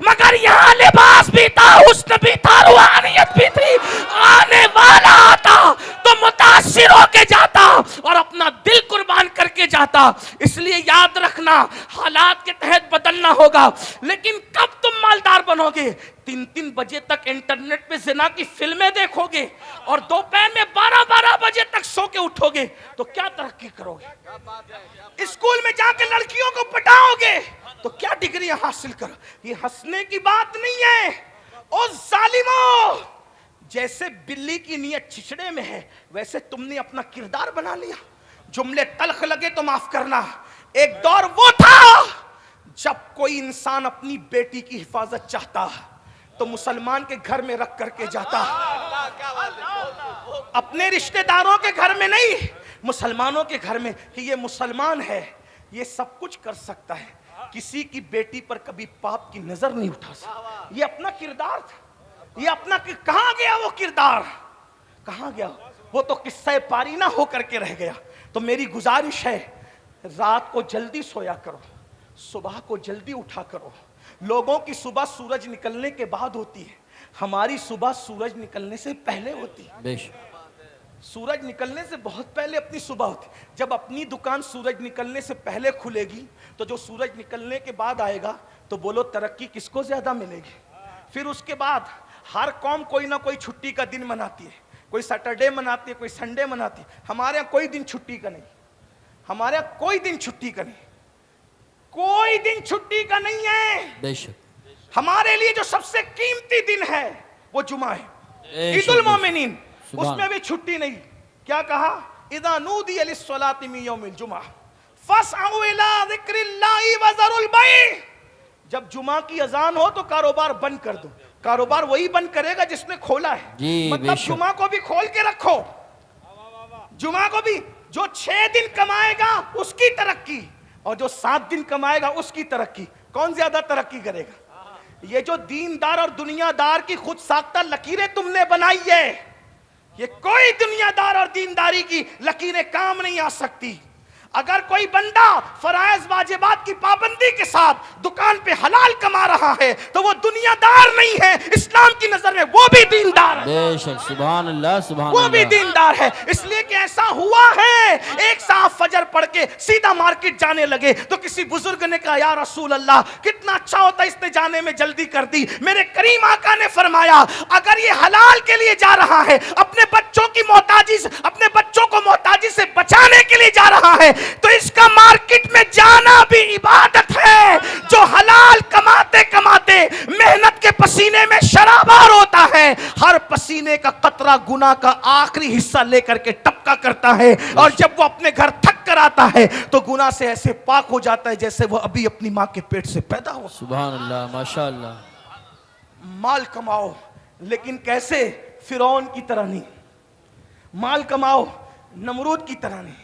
مگر یہاں لباس بھی تھا، حسن بھی تھا، روحانیت بھی تھی۔ آنے والا آتا تو متاثر ہو کے جاتا اور اپنا دل قربان کر کے جاتا۔ اس لیے یاد رکھنا، حالات کے تحت بدلنا ہوگا، لیکن کب تم مالدار بنو گے؟ 3 بجے تک انٹرنیٹ پہ زنا کی فلمیں دیکھو گے اور دوپہر میں 12 بجے تک سو کے اٹھو گے تو کیا ترقی کرو گے؟ اسکول میں جا کے لڑکیوں کو پٹاؤ گے تو کیا ڈگریاں حاصل کرو؟ یہ ہنسنے کی بات نہیں ہے۔ او ظالموں، جیسے بلی کی نیت چھچڑے میں ہے، ویسے تم نے اپنا کردار بنا لیا۔ جملے تلخ لگے تو معاف کرنا۔ ایک دور وہ تھا جب کوئی انسان اپنی بیٹی کی حفاظت چاہتا تو مسلمان کے گھر میں رکھ کر کے جاتا، اپنے رشتہ داروں کے گھر میں نہیں، مسلمانوں کے گھر میں، کہ یہ مسلمان ہے، یہ سب کچھ کر سکتا ہے، کسی کی بیٹی پر کبھی پاپ کی نظر نہیں اٹھا سکتا۔ یہ اپنا کردار تھا، یہ اپنا، کہاں گیا وہ کردار؟ کہاں گیا وہ؟ تو قصہ پاری نہ ہو کر کے رہ گیا۔ تو میری گزارش ہے، رات کو جلدی سویا کرو، صبح کو جلدی اٹھا کرو۔ لوگوں کی صبح سورج نکلنے کے بعد ہوتی ہے، ہماری صبح سورج نکلنے سے پہلے ہوتی ہے۔ بے شک، سورج نکلنے سے بہت پہلے اپنی صبح ہوتی ہے۔ جب اپنی دکان سورج نکلنے سے پہلے کھلے گی تو جو سورج نکلنے کے بعد آئے گا تو بولو ترقی کس کو زیادہ ملے گی؟ پھر اس کے بعد ہر قوم کوئی نہ کوئی چھٹی کا دن مناتی ہے، کوئی سیٹرڈے مناتی ہے، کوئی سنڈے مناتی ہے۔ ہمارے یہاں کوئی دن چھٹی کا نہیں، ہمارے یہاں کوئی دن چھٹی کا نہیں، کوئی دن چھٹی کا نہیں ہے۔ بے شک، ہمارے لیے جو سب سے قیمتی دن ہے وہ جمعہ ہے، عید المومنین، اس میں بھی چھٹی نہیں۔ کیا کہا؟ اذا نودی للصلاۃ من یوم الجمعہ فاسعوا الی ذکر اللہ وذروا البیع۔ جب جمعہ کی اذان ہو تو کاروبار بند کر دو۔ کاروبار وہی بند کرے گا جس نے کھولا ہے، جی مطلب جمعہ کو بھی کھول کے رکھو، جمعہ کو بھی۔ جو 6 دن کمائے گا اس کی ترقی، اور جو 7 دن کمائے گا اس کی ترقی۔ کون زیادہ ترقی کرے گا؟ یہ جو دیندار اور دنیا دار کی خود ساختہ لکیریں تم نے بنائی ہے، یہ کوئی دنیا دار اور دینداری کی لکیریں کام نہیں آ سکتی۔ اگر کوئی بندہ فرائض واجبات کی پابندی کے ساتھ دکان پہ حلال کما رہا ہے تو وہ دنیا دار نہیں ہے، اسلام کی نظر میں وہ بھی دیندار ہے۔ بے شک، سبحان اللہ، سبحان اللہ، وہ بھی دیندار ہے۔ اس لیے کہ ایسا ہوا ہے، ایک صاحب فجر پڑھ کے سیدھا مارکیٹ جانے لگے تو کسی بزرگ نے کہا یا رسول اللہ کتنا اچھا ہوتا اس نے جانے میں جلدی کر دی۔ میرے کریم آقا نے فرمایا اگر یہ حلال کے لیے جا رہا ہے، اپنے بچوں کی محتاجی سے، اپنے بچوں کو محتاجی سے بچانے کے لیے رہا ہے تو اس کا مارکیٹ میں جانا بھی عبادت ہے. جو حلال کماتے کماتے محنت کے پسینے میں شرابار ہوتا ہے, ہر پسینے کا قطرہ گناہ کا آخری حصہ لے کر کے ٹپکا کرتا ہے, اور جب وہ اپنے گھر تھک کر آتا ہے تو گناہ سے ایسے پاک ہو جاتا ہے جیسے وہ ابھی اپنی ماں کے پیٹ سے پیدا ہو. سبحان اللہ, ماشاء اللہ. مال کماؤ لیکن کیسے؟ فرعون کی طرح نہیں. مال کماؤ نمرود کی طرح نہیں.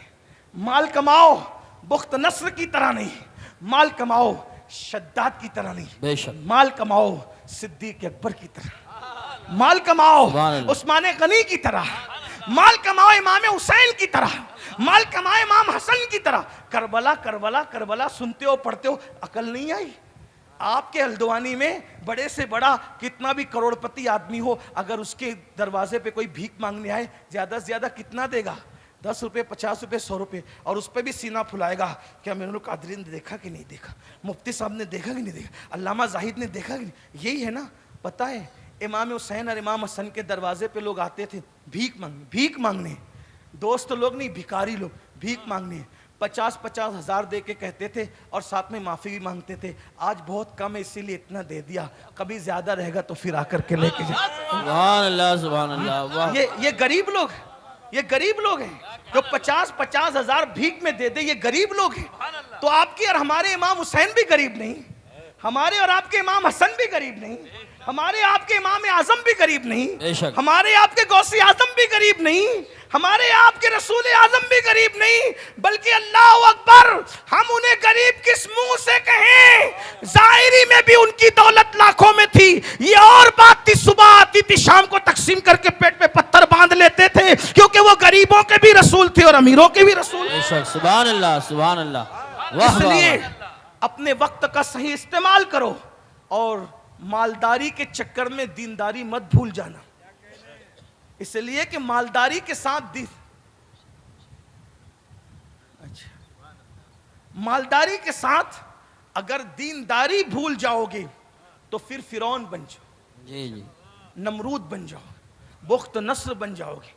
مال کماؤ بخت نصر کی طرح نہیں. مال کماؤ شداد کی طرح نہیں. بے شک. مال کماؤ صدیق اکبر کی طرح. مال کماؤ عثمان غنی کی طرح. مال کماؤ امام حسین کی طرح. مال کماؤ امام حسن کی طرح. کربلا کربلا کربلا سنتے ہو پڑھتے ہو, عقل نہیں آئی؟ آپ کے ہلدوانی میں بڑے سے بڑا کتنا بھی کروڑپتی آدمی ہو, اگر اس کے دروازے پہ کوئی بھیک مانگنے آئے زیادہ سے زیادہ کتنا دے گا؟ 10 روپے, 50 روپے, 100 روپے, اور اس پہ بھی سینہ پھلائے گا. کیا میرے قادری نے دیکھا کہ نہیں دیکھا؟ مفتی صاحب نے دیکھا کہ نہیں دیکھا؟ علامہ زاہد نے دیکھا کہ نہیں؟ یہی ہے نا. پتہ ہے امام حسین اور امام حسن کے دروازے پہ لوگ آتے تھے بھیک مانگنے. دوست لوگ نہیں, بھکاری لوگ بھیک مانگنے. 50-50 ہزار دے کے کہتے تھے اور ساتھ میں معافی بھی مانگتے تھے. آج بہت کم ہے اسی لیے اتنا دے دیا, کبھی زیادہ رہے گا تو پھر آ کر کے لے کے جائے. سبحان اللہ, سبحان اللہ. واہ. یہ غریب لوگ, یہ غریب لوگ ہیں جو 50-50 ہزار بھیک میں دے دے. یہ غریب لوگ ہیں. تو آپ کی اور ہمارے امام حسین بھی غریب نہیں, ہمارے اور آپ کے امام حسن بھی غریب نہیں, ہمارے آپ کے امام اعظم بھی غریب نہیں, ہمارے آپ کے غوث اعظم بھی غریب نہیں, ہمارے آپ کے رسول اعظم بھی غریب نہیں, بلکہ اللہ اکبر ہم انہیں غریب کس منہ سے کہیں؟ ظاہری میں بھی ان کی دولت لاکھوں میں تھی. یہ اور بات تھی, صبح آتی تھی شام کو تقسیم کر کے پیٹ پہ پتھر باندھ لیتے تھے, کیونکہ وہ غریبوں کے بھی رسول تھے اور امیروں کے بھی رسول. سبحان اللہ, سبحان اللہ. اس لیے اپنے وقت کا صحیح استعمال کرو اور مالداری کے چکر میں دینداری مت بھول جانا. اس لیے کہ مالداری کے ساتھ مالداری کے ساتھ اگر دینداری بھول جاؤ گے تو پھر فرعون بن جاؤ, جی جی, نمرود بن جاؤ, بخت نصر بن جاؤ گے.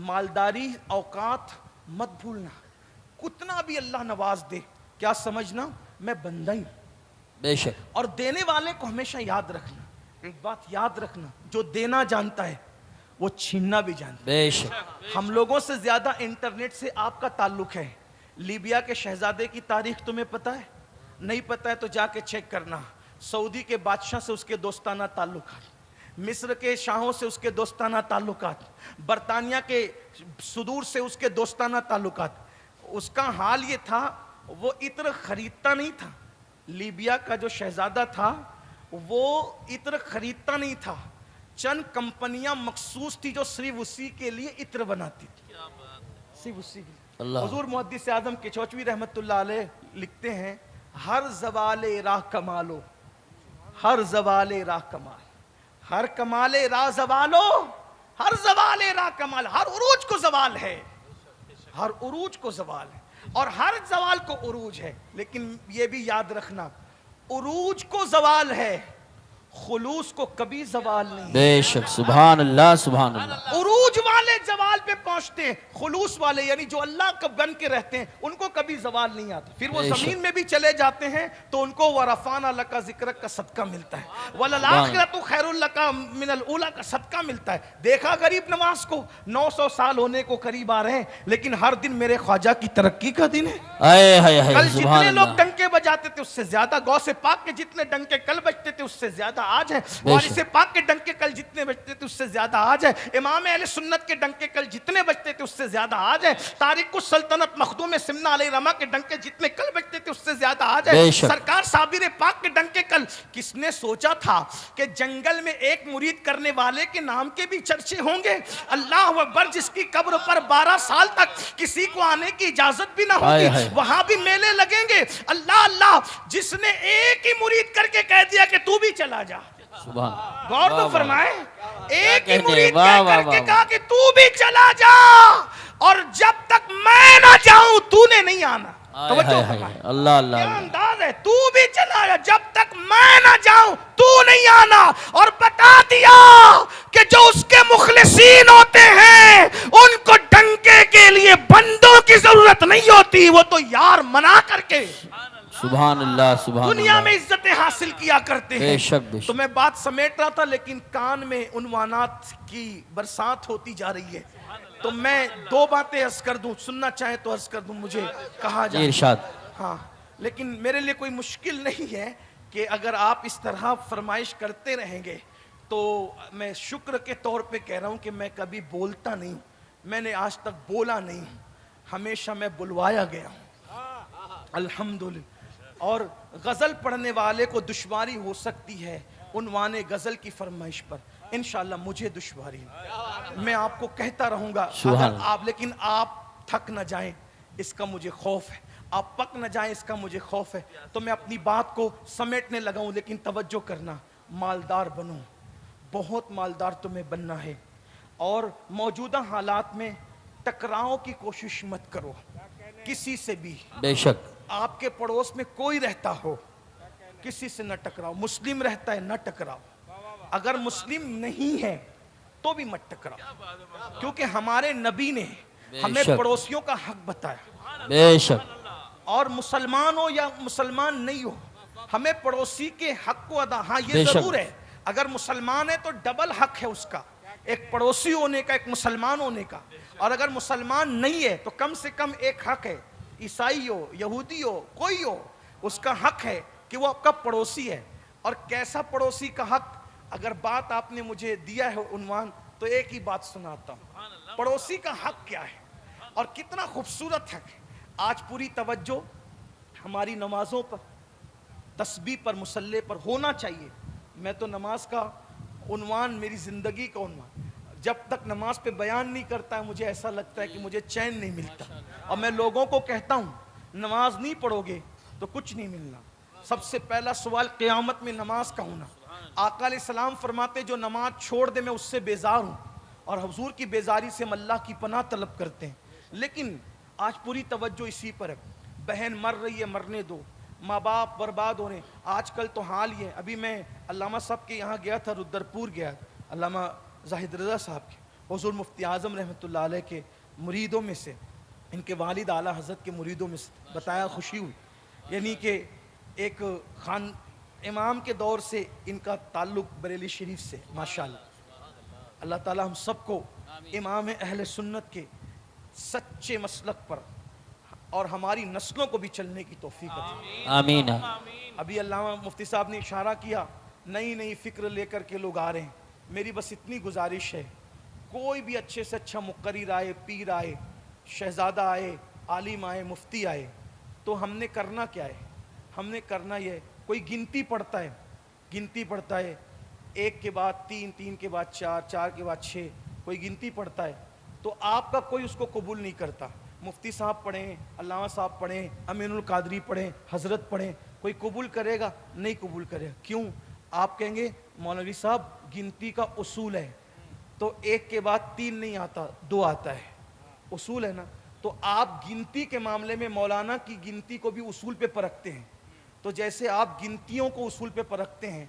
مالداری اوقات مت بھولنا. کتنا بھی اللہ نواز دے, کیا سمجھنا میں بندہ ہی ہوں. بے شک. اور دینے والے کو ہمیشہ یاد رکھنا. ایک بات یاد رکھنا, جو دینا جانتا ہے وہ چھیننا بھی جانتا ہے. بے شک. ہم لوگوں سے زیادہ انٹرنیٹ سے آپ کا تعلق ہے. لیبیا کے شہزادے کی تاریخ تمہیں پتہ ہے؟ نہیں پتہ ہے تو جا کے چیک کرنا. سعودی کے بادشاہ سے اس کے دوستانہ تعلقات, مصر کے شاہوں سے اس کے دوستانہ تعلقات, برطانیہ کے صدور سے اس کے دوستانہ تعلقات. اس کا حال یہ تھا, وہ عطر خریدتا نہیں تھا. لیبیا کا جو شہزادہ تھا وہ عطر خریدتا نہیں تھا. چند کمپنیاں مخصوص تھی جو صرف اسی کے لیے عطر بناتی تھی, صرف اسی کے لیے. حضور محدث اعظم کچوچوی رحمت اللہ علیہ لکھتے ہیں, ہر زوال راہ کمالو, ہر زوال راہ کمال, ہر کمال راہ زوالو, ہر زوال راہ کمال. ہر عروج کو زوال ہے, ہر عروج کو زوال ہے, اور ہر زوال کو عروج ہے. لیکن یہ بھی یاد رکھنا, عروج کو زوال ہے, خلوص کو کبھی زوال نہیں. بے شک. سبحان اللہ, سبحان اللہ. عروج والے زوال پہ پہنچتے ہیں, خلوص والے یعنی جو اللہ کا بن کے رہتے ہیں ان کو کبھی زوال نہیں آتا. پھر وہ زمین میں بھی چلے جاتے ہیں تو ان کو ورفعنا لک ذکرک کا صدقہ ملتا ہے, وللآخرۃ خیر لک من الاولی کا صدقہ ملتا ہے. دیکھا غریب نواز کو, 900 سال ہونے کو قریب آ رہے ہیں لیکن ہر دن میرے خواجہ کی ترقی کا دن ہے. کل جتنے لوگ ڈنکے بجاتے تھے اس سے زیادہ, غوث پاک کے جتنے ڈنکے کل بجتے تھے اس سے زیادہ آج ہے. وارث پاک کے ڈنکے کل جتنے بجتے تھے اس سے زیادہ آج ہے. امام اہل سنت کے ڈنکے کل جتنے بجتے تھے اس سے زیادہ آج ہے. تارک السلطنت مخدوم سمنہ علیہ رحمہ کے ڈنکے جتنے کل بجتے تھے اس سے زیادہ آج ہے. سرکار صابر پاک کے ڈنکے کل. کس نے سوچا تھا کہ جنگل میں ایک مرید کرنے والے کے نام کے بھی چرچے ہوں گے؟ اللہ اکبر. جس کی قبر پر 12 سال تک کسی کو آنے کی اجازت بھی نہ ہوگی, وہاں بھی میلے لگیں گے. اللہ اللہ, جس نے ایک ہی مرید کر کے کہہ دیا کہ تو بھی چلا جا. غور تو فرمائے, ایک ہی مرید کر کے کہا کہ تو بھی چلا جا, اور جب تک میں نہ جاؤں تو نے نہیں آنا. اللہ اللہ, کیا انداز ہے, تو بھی چلا جا جب تک میں نہ جاؤں تو نہیں آنا. اور بتا دیا کہ جو اس کے مخلصین ہوتے ہیں ان کو ڈنکے کے لیے بندوں کی ضرورت نہیں ہوتی وہ تو یار منا کر کے سبحان اللہ سبحان دنیا اللہ میں عزتیں حاصل کیا کرتے ہیں. بے شک بے تو شک میں بات سمیٹ رہا تھا لیکن کان میں عنوانات کی برسات ہوتی جا رہی ہے. تو میں دو باتیں عرض کر دوں, سننا چاہیں تو عرض کر دوں, مجھے کہا جی جائے. ارشاد. ہاں لیکن میرے لیے کوئی مشکل نہیں ہے کہ اگر آپ اس طرح فرمائش کرتے رہیں گے تو میں شکر کے طور پہ کہہ رہا ہوں کہ میں کبھی بولتا نہیں, میں نے آج تک بولا نہیں, ہمیشہ میں بلوایا گیا ہوں الحمدللہ. اور غزل پڑھنے والے کو دشواری ہو سکتی ہے عنوان غزل کی فرمائش پر, انشاءاللہ مجھے دشواری ہے, میں آپ کو کہتا رہوں گا اگر آپ, لیکن آپ تھک نہ جائیں اس کا مجھے خوف ہے, آپ پک نہ جائیں اس کا مجھے خوف ہے. تو میں اپنی بات کو سمیٹنے لگا ہوں, لیکن توجہ کرنا, مالدار بنو, بہت مالدار تمہیں بننا ہے. اور موجودہ حالات میں ٹکراؤ کی کوشش مت کرو کسی سے بھی. بے شک آپ کے پڑوس میں کوئی رہتا ہو کسی سے نہ ٹکراؤ, مسلم رہتا ہے نہ ٹکراؤ, اگر مسلم نہیں ہے تو بھی مت ٹکراؤ, کیونکہ ہمارے نبی نے ہمیں پڑوسیوں کا حق بتایا. بے شک. اور مسلمان ہو یا مسلمان نہیں ہو ہمیں پڑوسی کے حق کو ادا, ہاں یہ ضرور ہے اگر مسلمان ہے تو ڈبل حق ہے اس کا, ایک پڑوسی ہونے کا ایک مسلمان ہونے کا, اور اگر مسلمان نہیں ہے تو کم سے کم ایک حق ہے, عیسائی ہو یہودی ہو کوئی ہو اس کا حق ہے کہ وہ آپ کا پڑوسی ہے. اور کیسا پڑوسی کا حق, اگر بات آپ نے مجھے دیا ہے عنوان تو ایک ہی بات سناتا ہوں, پڑوسی کا حق کیا ہے اور کتنا خوبصورت حق ہے. آج پوری توجہ ہماری نمازوں پر, تسبیح پر, مصلی پر ہونا چاہیے. میں تو نماز کا عنوان میری زندگی کا عنوان, جب تک نماز پہ بیان نہیں کرتا ہے مجھے ایسا لگتا ہے کہ مجھے چین نہیں ملتا. اور میں لوگوں کو کہتا ہوں نماز نہیں پڑھو گے تو کچھ نہیں ملنا. سب سے پہلا سوال قیامت میں نماز کا ہونا. آقا علیہ السلام فرماتے جو نماز چھوڑ دے میں اس سے بیزار ہوں, اور حضور کی بیزاری سے ہم اللہ کی پناہ طلب کرتے ہیں. لیکن آج پوری توجہ اسی پر ہے, بہن مر رہی ہے مرنے دو, ماں باپ برباد ہو رہے ہیں. آج کل تو حال یہ ہے, ابھی میں علامہ صاحب کے یہاں گیا تھا, رودرپور گیا, علامہ زاہد رضا صاحب کے, حضور مفتی اعظم رحمۃ اللہ علیہ کے مریدوں میں سے, ان کے والد اعلیٰ حضرت کے مریدوں میں سے, بتایا خوشی ہوئی. یعنی کہ ایک خان امام کے دور سے ان کا تعلق بریلی شریف سے, ماشاءاللہ. اللہ تعالی ہم سب کو امام اہل سنت کے سچے مسلک پر اور ہماری نسلوں کو بھی چلنے کی توفیق عطا. آمین. ابھی علامہ مفتی صاحب نے اشارہ کیا, نئی نئی فکر لے کر کے لوگ آ رہے ہیں. میری بس اتنی گزارش ہے, کوئی بھی اچھے سے اچھا مقرر آئے, پیر آئے, شہزادہ آئے, عالم آئے, مفتی آئے, تو ہم نے کرنا کیا ہے, ہم نے کرنا یہ, کوئی گنتی پڑھتا ہے, گنتی پڑھتا ہے, 1 کے بعد 3, 3 کے بعد 4, 4 کے بعد 6, کوئی گنتی پڑھتا ہے, تو آپ کا کوئی اس کو قبول نہیں کرتا. مفتی صاحب پڑھیں, علامہ صاحب پڑھیں, امین القادری پڑھیں, حضرت پڑھیں, کوئی قبول کرے گا نہیں قبول کرے گا. کیوں؟ آپ کہیں گے مولوی صاحب گنتی کا اصول ہے, تو 1 کے بعد 3 نہیں آتا, 2 آتا ہے, اصول ہے نا. تو آپ گنتی کے معاملے میں مولانا کی گنتی کو بھی اصول پہ پرکھتے ہیں. تو جیسے آپ گنتیوں کو اصول پہ پرکھتے ہیں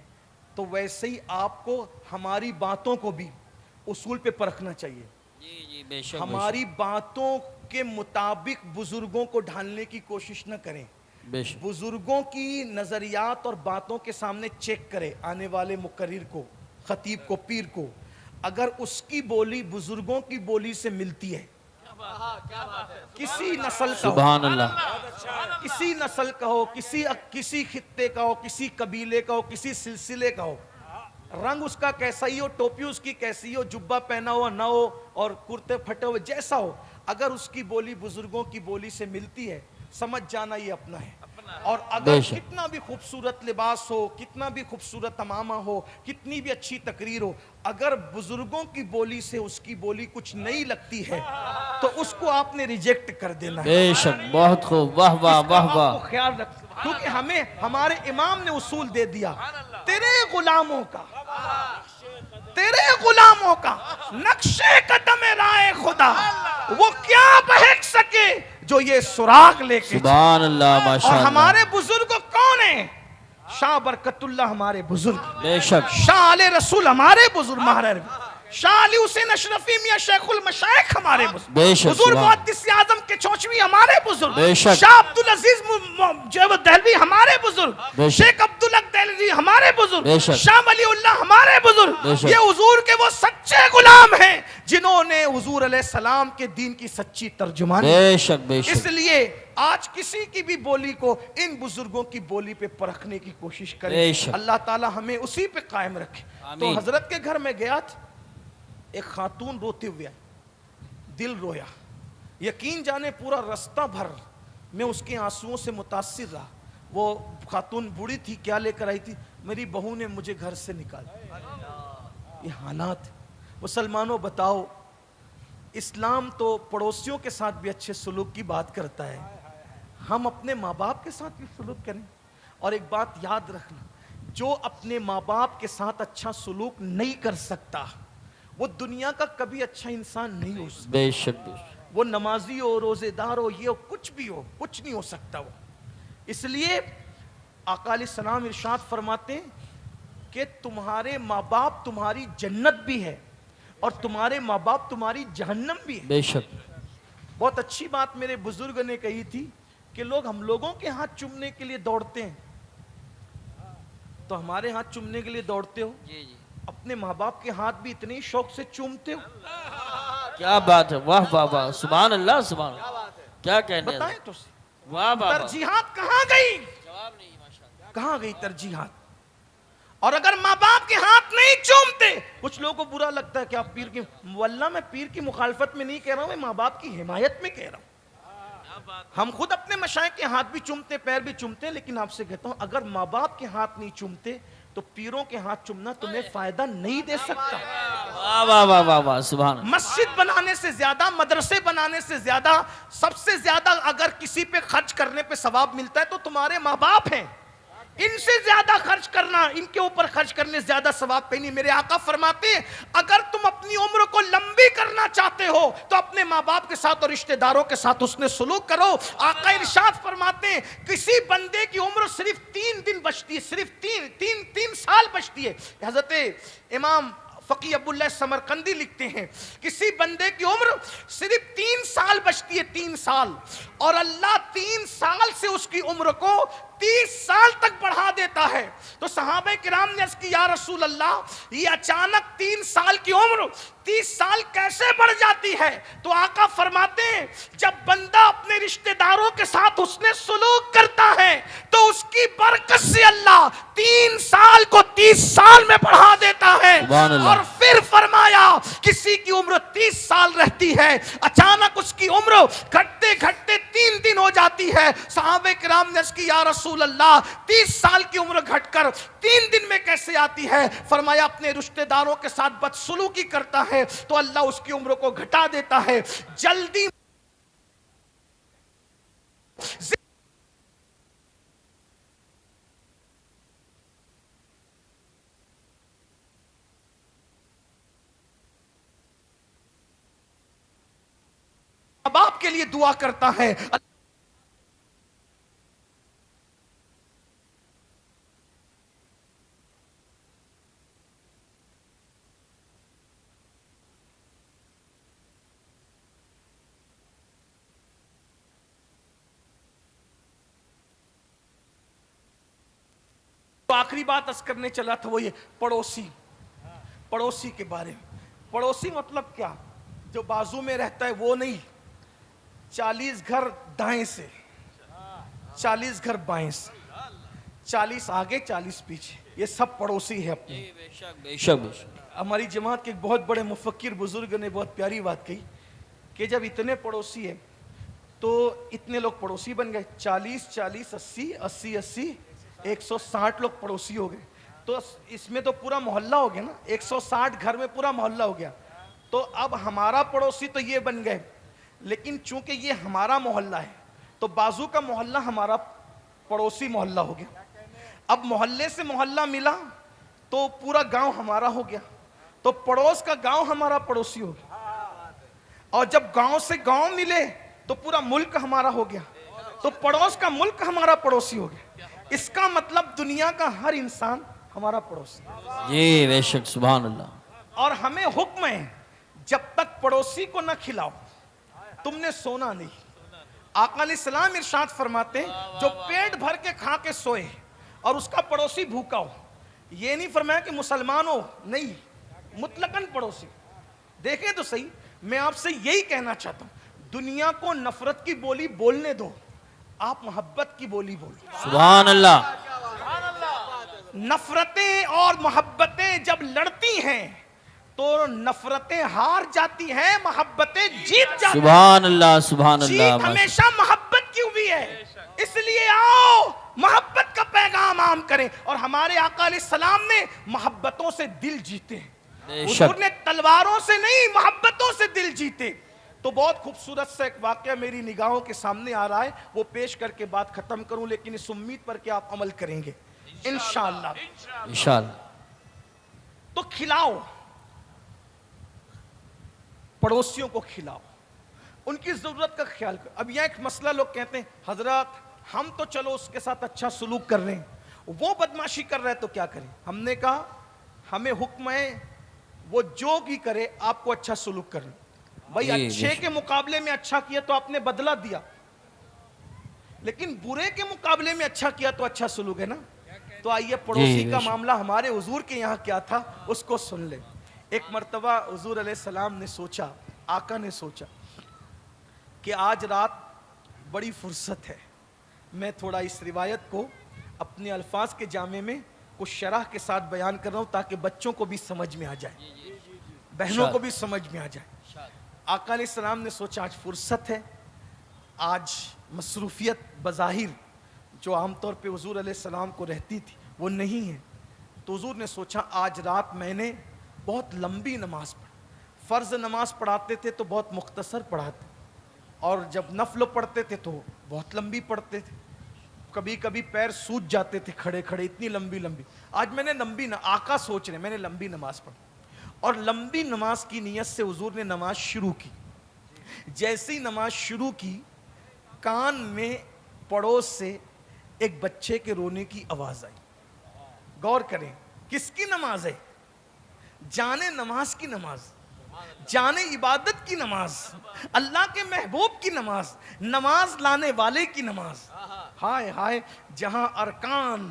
تو ویسے ہی آپ کو ہماری باتوں کو بھی اصول پہ پرکھنا چاہیے. جی بے شک. ہماری باتوں کے مطابق بزرگوں کو ڈھالنے کی کوشش نہ کریں. بزرگوں کی نظریات اور باتوں کے سامنے چیک کریں آنے والے مقرر کو, خطیب کو, پیر کو. اگر اس کی بولی بزرگوں کی بولی سے ملتی ہے, کسی نسل کا سبحان اللہ, کسی نسل کا ہو, کسی خطے کا ہو, کسی قبیلے کا ہو, کسی سلسلے کا ہو, رنگ اس کا کیسا ہی ہو, ٹوپی اس کی کیسی ہو, جبہ پہنا ہوا نہ ہو اور کرتے پھٹے ہوئے جیسا ہو, اگر اس کی بولی بزرگوں کی بولی سے ملتی ہے سمجھ جانا یہ اپنا ہے. اور اگر کتنا بھی خوبصورت لباس ہو, کتنا بھی خوبصورت امامہ ہو, کتنی بھی اچھی تقریر ہو, اگر بزرگوں کی بولی سے اس کی بولی کچھ نہیں لگتی ہے تو اس کو آپ نے ریجیکٹ کر دینا ہے. بے شک, بہت خوب, واہ واہ واہ واہ. خیال رکھ, کیونکہ ہمیں ہمارے امام نے اصول دے دیا, تیرے غلاموں کا نقش قدم رائے خدا وہ کیا بہک سکے جو یہ سراغ لے کے. سبحان اللہ, ماشاء اور اللہ. ہمارے بزرگ کون ہیں؟ شاہ برکت اللہ ہمارے بزرگ, بے شک. شاہ علیہ رسول ہمارے بزرگ, شاہ علی حسین اشرفی میاں شیخ المشائخ ہمارے بے بزرگ، شک، حضور سبحان محدث اعظم کے چوچوی ہمارے بزرگ، بے شک، شاہ عبدالعزیز دہلوی ہمارے بزرگ، بے شک، شیخ عبدالحق دہلوی ہمارے بزرگ، بے شک، شاہ ولی اللہ ہمارے بزرگ، بے شک، یہ حضور کے وہ سچے غلام ہیں جنہوں نے حضور علیہ السلام کے دین کی سچی ترجمانی. بے شک بے اس شک. لیے آج کسی کی بھی بولی کو ان بزرگوں کی بولی پہ پرکھنے کی کوشش کریں. بے شک. اللہ تعالی ہمیں اسی پہ قائم رکھے. تو آمین. حضرت کے گھر میں گیا تھا، ایک خاتون روتے ہوئے آئی، دل رویا، یقین جانے پورا رستہ بھر میں اس کے آنسوؤں سے متاثر رہا. وہ خاتون بوڑھی تھی، کیا لے کر آئی تھی؟ میری بہو نے مجھے گھر سے نکالا. یہ حالات. مسلمانوں بتاؤ، اسلام تو پڑوسیوں کے ساتھ بھی اچھے سلوک کی بات کرتا ہے، ہم اپنے ماں باپ کے ساتھ بھی سلوک کریں. اور ایک بات یاد رکھنا، جو اپنے ماں باپ کے ساتھ اچھا سلوک نہیں کر سکتا وہ دنیا کا کبھی اچھا انسان نہیں ہو سکتا. بے شک بے شک. وہ نمازی ہو، روزے دار ہو، یہ ہو، کچھ بھی ہو، کچھ نہیں ہو سکتا وہ. اس لیے آقا علیہ السلام ارشاد فرماتے ہیں کہ تمہارے ماں باپ تمہاری جنت بھی ہے اور تمہارے ماں باپ تمہاری جہنم بھی ہے. بے شک. بہت اچھی بات میرے بزرگ نے کہی تھی کہ لوگ ہم لوگوں کے ہاتھ چومنے کے لیے دوڑتے ہیں، تو ہمارے ہاتھ چومنے کے لیے دوڑتے ہو، جی جی. اپنے ماں باپ کے ہاتھ بھی اتنے شوق سے چومتے ہو؟ کیا بات ہے، واہ واہ واہ، سبحان اللہ سبحان اللہ. کیا کہنے ہیں؟ بتائیں تو واہ واہ واہ. ترجیحات کہاں گئی؟ جواب نہیں ماشاءاللہ. کہاں گئی ترجیحات؟ اور اگر ماں باپ کے ہاتھ نہیں چومتے، کچھ لوگوں کو برا لگتا ہے کہ آپ پیر کی، واللہ میں پیر کی مخالفت میں نہیں کہہ رہا ہوں، میں ماں باپ کی حمایت میں کہہ رہا ہوں. ہم خود اپنے مشائخ کے ہاتھ بھی چومتے، پیر بھی چومتے، لیکن آپ سے کہتا ہوں اگر ماں باپ کے ہاتھ نہیں چومتے تو پیروں کے ہاتھ چومنا تمہیں فائدہ نہیں دے سکتا. واہ واہ واہ واہ واہ، سبحان اللہ. مسجد بنانے سے زیادہ، مدرسے بنانے سے زیادہ، سب سے زیادہ اگر کسی پہ خرچ کرنے پہ ثواب ملتا ہے تو تمہارے ماں باپ ہیں. ان سے زیادہ خرچ کرنا، ان کے اوپر خرچ کرنے سے زیادہ ثواب پہ نہیں. میرے آقا فرماتے ہیں اگر تم اپنی عمر کو لمبی کرنا چاہتے ہو تو اپنے ماں باپ کے ساتھ اور رشتہ داروں کے ساتھ حسن سلوک کرو. آقا ارشاد فرماتے ہیں کسی بندے کی عمر صرف 3 دن بچتی ہے، صرف تین سال بچتی ہے. حضرت امام فقی عبداللہ سمرقندی لکھتے ہیں کسی بندے کی عمر صرف 3 سال بچتی ہے، 3 سال، اور اللہ 3 سال سے اس کی عمر کو 30 سال تک بڑھا دیتا ہے. تو صحابہ کرام نے عرض کی یا رسول اللہ یہ اچانک 3 سال کی عمر 30 سال کیسے بڑھ جاتی ہے؟ تو آقا فرماتے ہیں جب بندہ اپنے رشتہ داروں کے ساتھ حسن سلوک کرتا ہے تو اس کی برکت سے اللہ 3 سال کو 30 سال میں بڑھا دیتا ہے. سبحان اللہ. اور پھر فرمایا کسی کی عمر 30 سال رہتی ہے، اچانک اس کی عمر گھٹتے گھٹتے 3 دن ہو جاتی ہے. صحابہ کرام نے عرض کی یا رسول اللہ 30 سال کی عمر گھٹ کر 3 دن میں کیسے آتی ہے؟ فرمایا اپنے رشتہ داروں کے ساتھ بدسلوکی کرتا ہے تو اللہ اس کی عمر کو گھٹا دیتا ہے. جلدی باپ کے لیے دعا کرتا ہے. آخری بات عرض کرنے چلا تھا وہ یہ پڑوسی کے بارے میں. پڑوسی مطلب کیا؟ جو بازو میں رہتا ہے وہ نہیں، 40 گھر دائیں سے، 40 گھر بائیں سے، 40 آگے 40 پیچھے، یہ سب پڑوسی ہے اپنے. بے شک بے شک بے شک. ہماری جماعت کے ایک بہت بڑے مفکر بزرگ نے بہت پیاری بات کہی کہ جب اتنے پڑوسی ہیں تو اتنے لوگ پڑوسی بن گئے، 40 40 80 80 80 160 لوگ پڑوسی ہو گئے. تو اس میں تو پورا محلہ ہو گیا نا، 160 گھر میں پورا محلہ ہو گیا. تو اب ہمارا پڑوسی تو یہ بن گئے، لیکن چونکہ یہ ہمارا محلہ ہے تو بازو کا محلہ ہمارا پڑوسی محلہ ہو گیا. اب محلے سے محلہ ملا تو پورا گاؤں ہمارا ہو گیا، تو پڑوس کا گاؤں ہمارا پڑوسی ہو گیا. اور جب گاؤں سے گاؤں ملے تو پورا ملک ہمارا ہو گیا، تو پڑوس کا ملک ہمارا پڑوسی ہو گیا. اس کا مطلب دنیا کا ہر انسان ہمارا پڑوسی. جی بے شک سبحان اللہ. اور ہمیں حکم ہے جب تک پڑوسی کو نہ کھلاؤ تم نے سونا نہیں. آقا علیہ السلام ارشاد فرماتے ہیں جو پیٹ بھر کے کھا کے سوئے اور اس کا پڑوسی بھوکا ہو, یہ نہیں فرمایا کہ مسلمان ہو, نہیں, مطلقاً پڑوسی. دیکھیں تو صحیح, میں آپ سے یہی کہنا چاہتا ہوں, دنیا کو نفرت کی بولی بولنے دو, آپ محبت کی بولی بولو. سبحان اللہ. نفرتیں اور محبتیں جب لڑتی ہیں تو نفرتیں ہار جاتی ہیں, محبتیں جیت جاتی ہیں. سبحان اللہ سبحان جیت اللہ. ہمیشہ محبت کی ہوئی ہے, اس لیے آؤ محبت کا پیغام عام کریں. اور ہمارے آقا علیہ السلام نے محبتوں سے دل جیتے ہیں, حضور نے تلواروں سے نہیں محبتوں سے دل جیتے. تو بہت خوبصورت سا ایک واقعہ میری نگاہوں کے سامنے آ رہا ہے, وہ پیش کر کے بات ختم کروں, لیکن اس امید پر کہ آپ عمل کریں گے انشاءاللہ. انشاءاللہ. تو کھلاؤ, پڑوسیوں کو کھلاؤ, ان کی ضرورت کا خیال کرو. اب یہ ایک مسئلہ لوگ کہتے ہیں حضرات ہم تو چلو اس کے ساتھ اچھا سلوک کر رہے ہیں, وہ بدمعاشی کر رہا ہے تو کیا کریں. ہم نے کہا ہمیں حکم ہے وہ جو بھی کرے آپ کو اچھا سلوک کریں. بھائی اچھے کے مقابلے میں اچھا کیا تو آپ نے بدلہ دیا, لیکن برے کے مقابلے میں اچھا کیا تو اچھا سلوک ہے نا. تو آئیے پڑوسی کا معاملہ ہمارے حضور کے یہاں کیا تھا اس کو سن لیں. ایک مرتبہ حضور علیہ السلام نے سوچا, آقا نے سوچا کہ آج رات بڑی فرصت ہے, میں تھوڑا اس روایت کو اپنے الفاظ کے جامع میں کچھ شرح کے ساتھ بیان کر رہا ہوں تاکہ بچوں کو بھی سمجھ میں آ جائے, بہنوں کو بھی سمجھ میں آ جائے. آقا علیہ السلام نے سوچا آج فرصت ہے, آج مصروفیت بظاہر جو عام طور پہ حضور علیہ السلام کو رہتی تھی وہ نہیں ہے. تو حضور نے سوچا آج رات میں نے بہت لمبی نماز پڑھی, فرض نماز پڑھاتے تھے تو بہت مختصر پڑھاتے, اور جب نفل پڑھتے تھے تو بہت لمبی پڑھتے تھے, کبھی کبھی پیر سوج جاتے تھے کھڑے کھڑے, اتنی لمبی لمبی. آج میں نے آقا سوچ رہے میں نے لمبی نماز پڑھی, اور لمبی نماز کی نیت سے حضور نے نماز شروع کی. جیسی نماز شروع کی کان میں پڑوس سے ایک بچے کے رونے کی آواز آئی. غور کریں کس کی نماز ہے, جانے نماز کی نماز, جانے عبادت کی نماز, اللہ کے محبوب کی نماز, نماز لانے والے کی نماز. ہائے ہائے, جہاں ارکان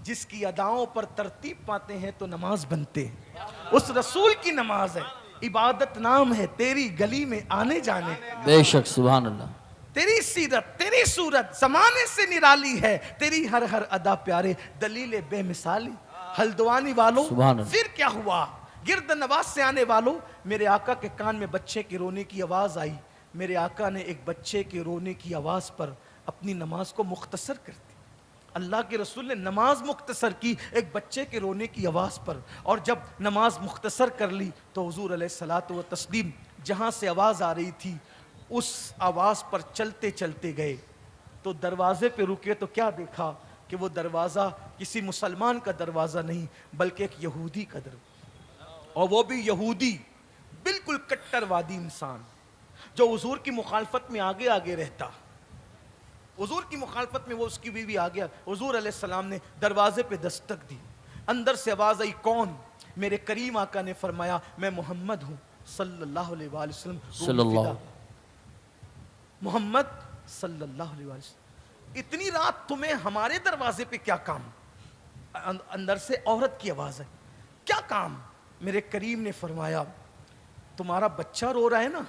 جس کی اداؤں پر ترتیب پاتے ہیں تو نماز بنتے ہیں, اس رسول کی نماز ہے. عبادت نام ہے تیری گلی میں آنے جانے, بے شک سبحان اللہ. تیری سیرت تیری صورت زمانے سے نرالی ہے, تیری ہر ہر ادا پیارے دلیل بے مثالی. ہلدوانی والوں پھر کیا ہوا, گرد نواز سے آنے والوں, میرے آقا کے کان میں بچے کے رونے کی آواز آئی. میرے آقا نے ایک بچے کے رونے کی آواز پر اپنی نماز کو مختصر کر دی. اللہ کے رسول نے نماز مختصر کی ایک بچے کے رونے کی آواز پر, اور جب نماز مختصر کر لی تو حضور علیہ الصلوۃ والتسلیم جہاں سے آواز آ رہی تھی اس آواز پر چلتے چلتے گئے. تو دروازے پہ رکے تو کیا دیکھا کہ وہ دروازہ کسی مسلمان کا دروازہ نہیں بلکہ ایک یہودی کا دروازہ, اور وہ بھی یہودی بالکل کٹر وادی انسان جو حضور کی مخالفت میں آگے آگے رہتا. حضور کی مخالفت میں وہ اس کی بیوی آ گیا. حضور علیہ السلام نے دروازے پہ دستک دی, اندر سے آواز آئی کون؟ میرے کریم آقا نے فرمایا میں محمد ہوں صلی اللہ علیہ وآلہ وسلم. صلی اللہ محمد صلی اللہ علیہ وآلہ وسلم, اتنی رات تمہیں ہمارے دروازے پہ کیا کام؟ اندر سے عورت کی آواز ہے, کیا کام؟ میرے کریم نے فرمایا تمہارا بچہ رو رہا ہے نا.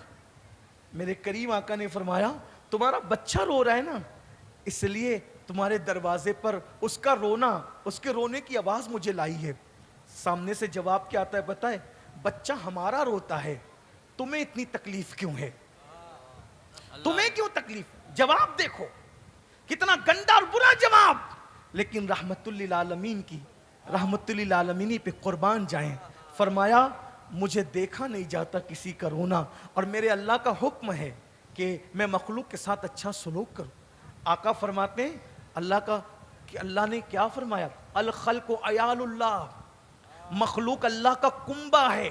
میرے کریم آقا نے فرمایا تمہارا بچہ رو رہا ہے نا, اس لیے تمہارے دروازے پر اس کا رونا, اس کے رونے کی آواز مجھے لائی ہے. سامنے سے جواب کیا آتا ہے بتائے, بچہ ہمارا روتا ہے, تمہیں اتنی تکلیف کیوں ہے؟ تمہیں کیوں تکلیف؟ جواب دیکھو کتنا گندا اور برا جواب, لیکن رحمت للعالمین کی رحمت للعالمینی پہ قربان جائیں. فرمایا مجھے دیکھا نہیں جاتا کسی کا رونا, اور میرے اللہ کا حکم ہے کہ میں مخلوق کے ساتھ اچھا سلوک کروں. آقا فرماتے ہیں اللہ نے کیا فرمایا, الخلق عیال اللہ, مخلوق اللہ کا کنبہ ہے.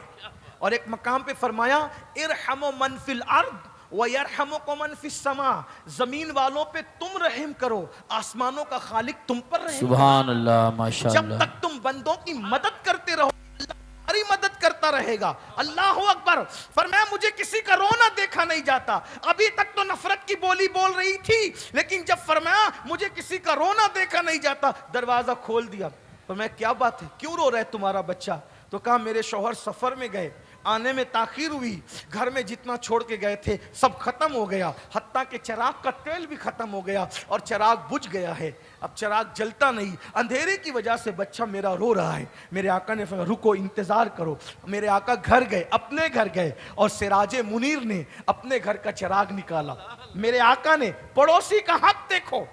اور ایک مقام پہ فرمایا ارحموا من فی الارض وَيَرْحَمُكُمْ مَنْ فِي السَّمَاءِ, زمین والوں پہ تم رحم کرو, آسمانوں کا خالق تم پر رحم. سبحان اللہ ماشاء اللہ. جب تک تم بندوں کی مدد کرتے رہو اللہ تمہاری مدد کرتا رہے گا. اللہ اکبر. فرمایا مجھے کسی کا رونا دیکھا نہیں جاتا. ابھی تک تو نفرت کی بولی بول رہی تھی, لیکن جب فرمایا مجھے کسی کا رونا دیکھا نہیں جاتا, دروازہ کھول دیا. فرمایا کیا بات ہے, کیوں رو رہا ہے تمہارا بچہ؟ تو کہا میرے شوہر سفر میں گئے, آنے میں تاخیر ہوئی, گھر میں جتنا چھوڑ کے گئے تھے سب ختم ہو گیا, حتیٰ کہ چراغ کا تیل بھی ختم ہو گیا اور چراغ بجھ گیا ہے, اب چراغ جلتا نہیں, اندھیرے کی وجہ سے بچہ میرا رو رہا ہے. میرے آقا نے فرمایا رکو, انتظار کرو. میرے آقا گھر گئے, اپنے گھر گئے, اور سراج منیر نے اپنے گھر کا چراغ نکالا. میرے آقا نے پڑوسی کا حق دیکھو,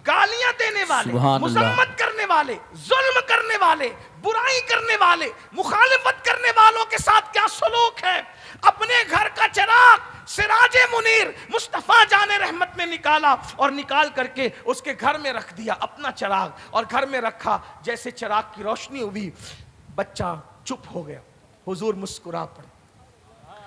گالیاں دینے والے, مذمت کرنے والے, ظلم کرنے والے, برائی کرنے والے, مخالفت کرنے والوں کے ساتھ کیا سلوک ہے. اپنے گھر کا چراغ سراج منیر مصطفیٰ جان رحمت میں نکالا, اور نکال کر کے اس کے گھر میں رکھ دیا اپنا چراغ, اور گھر میں رکھا. جیسے چراغ کی روشنی ہوئی, بچہ چپ ہو گیا. حضور مسکرا پڑے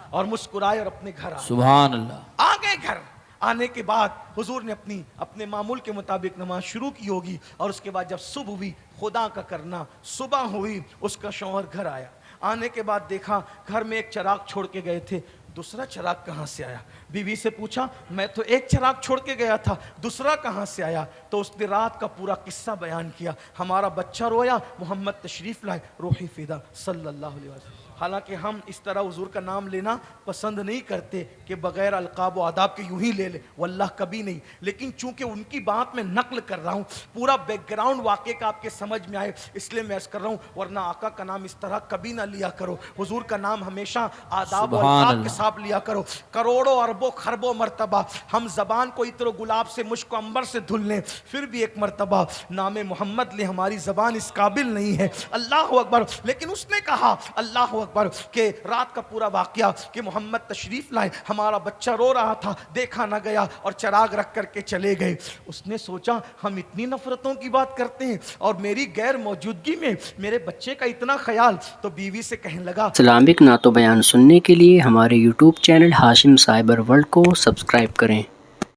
اور مسکرائے اور اپنے گھر آئے. سبحان اللہ. آ گئے گھر. آنے کے بعد حضور نے اپنے معمول کے مطابق نماز شروع کی ہوگی, اور اس کے بعد جب صبح ہوئی, خدا کا کرنا صبح ہوئی, اس کا شوہر گھر آیا. آنے کے بعد دیکھا گھر میں ایک چراغ چھوڑ کے گئے تھے, دوسرا چراغ کہاں سے آیا؟ بیوی سے پوچھا, میں تو ایک چراغ چھوڑ کے گیا تھا, دوسرا کہاں سے آیا؟ تو اس نے رات کا پورا قصہ بیان کیا. ہمارا بچہ رویا, محمد تشریف لائے, روحی فدا صلی اللہ علیہ وسلم. حالانکہ ہم اس طرح حضور کا نام لینا پسند نہیں کرتے کہ بغیر القاب و آداب کے یوں ہی لے لے, واللہ کبھی نہیں. لیکن چونکہ ان کی بات میں نقل کر رہا ہوں, پورا بیک گراؤنڈ واقعے کا آپ کے سمجھ میں آئے, اس لیے میں عرض کر رہا ہوں, ورنہ آقا کا نام اس طرح کبھی نہ لیا کرو. حضور کا نام ہمیشہ آداب و القاب کے ساتھ لیا کرو. کروڑوں اربوں خربوں مرتبہ ہم زبان کو عطر و گلاب سے, مشک و عنبر سے دھل لیں, پھر بھی ایک مرتبہ نام محمد لیں, ہماری زبان اس قابل نہیں ہے. اللہ اکبر. لیکن اس نے کہا اللہ اکبر کہ رات کا پورا واقعہ کہ محمد تشریف لائے, ہمارا بچہ رو رہا تھا, دیکھا نہ گیا, اور چراغ رکھ کر کے چلے گئے. اس نے سوچا ہم اتنی نفرتوں کی بات کرتے ہیں, اور میری غیر موجودگی میں میرے بچے کا اتنا خیال. تو بیوی سے کہنے لگا, اسلامک نعت و بیان سننے کے لیے ہمارے YouTube چینل ہاشم سائبر ورلڈ کو سبسکرائب کریں.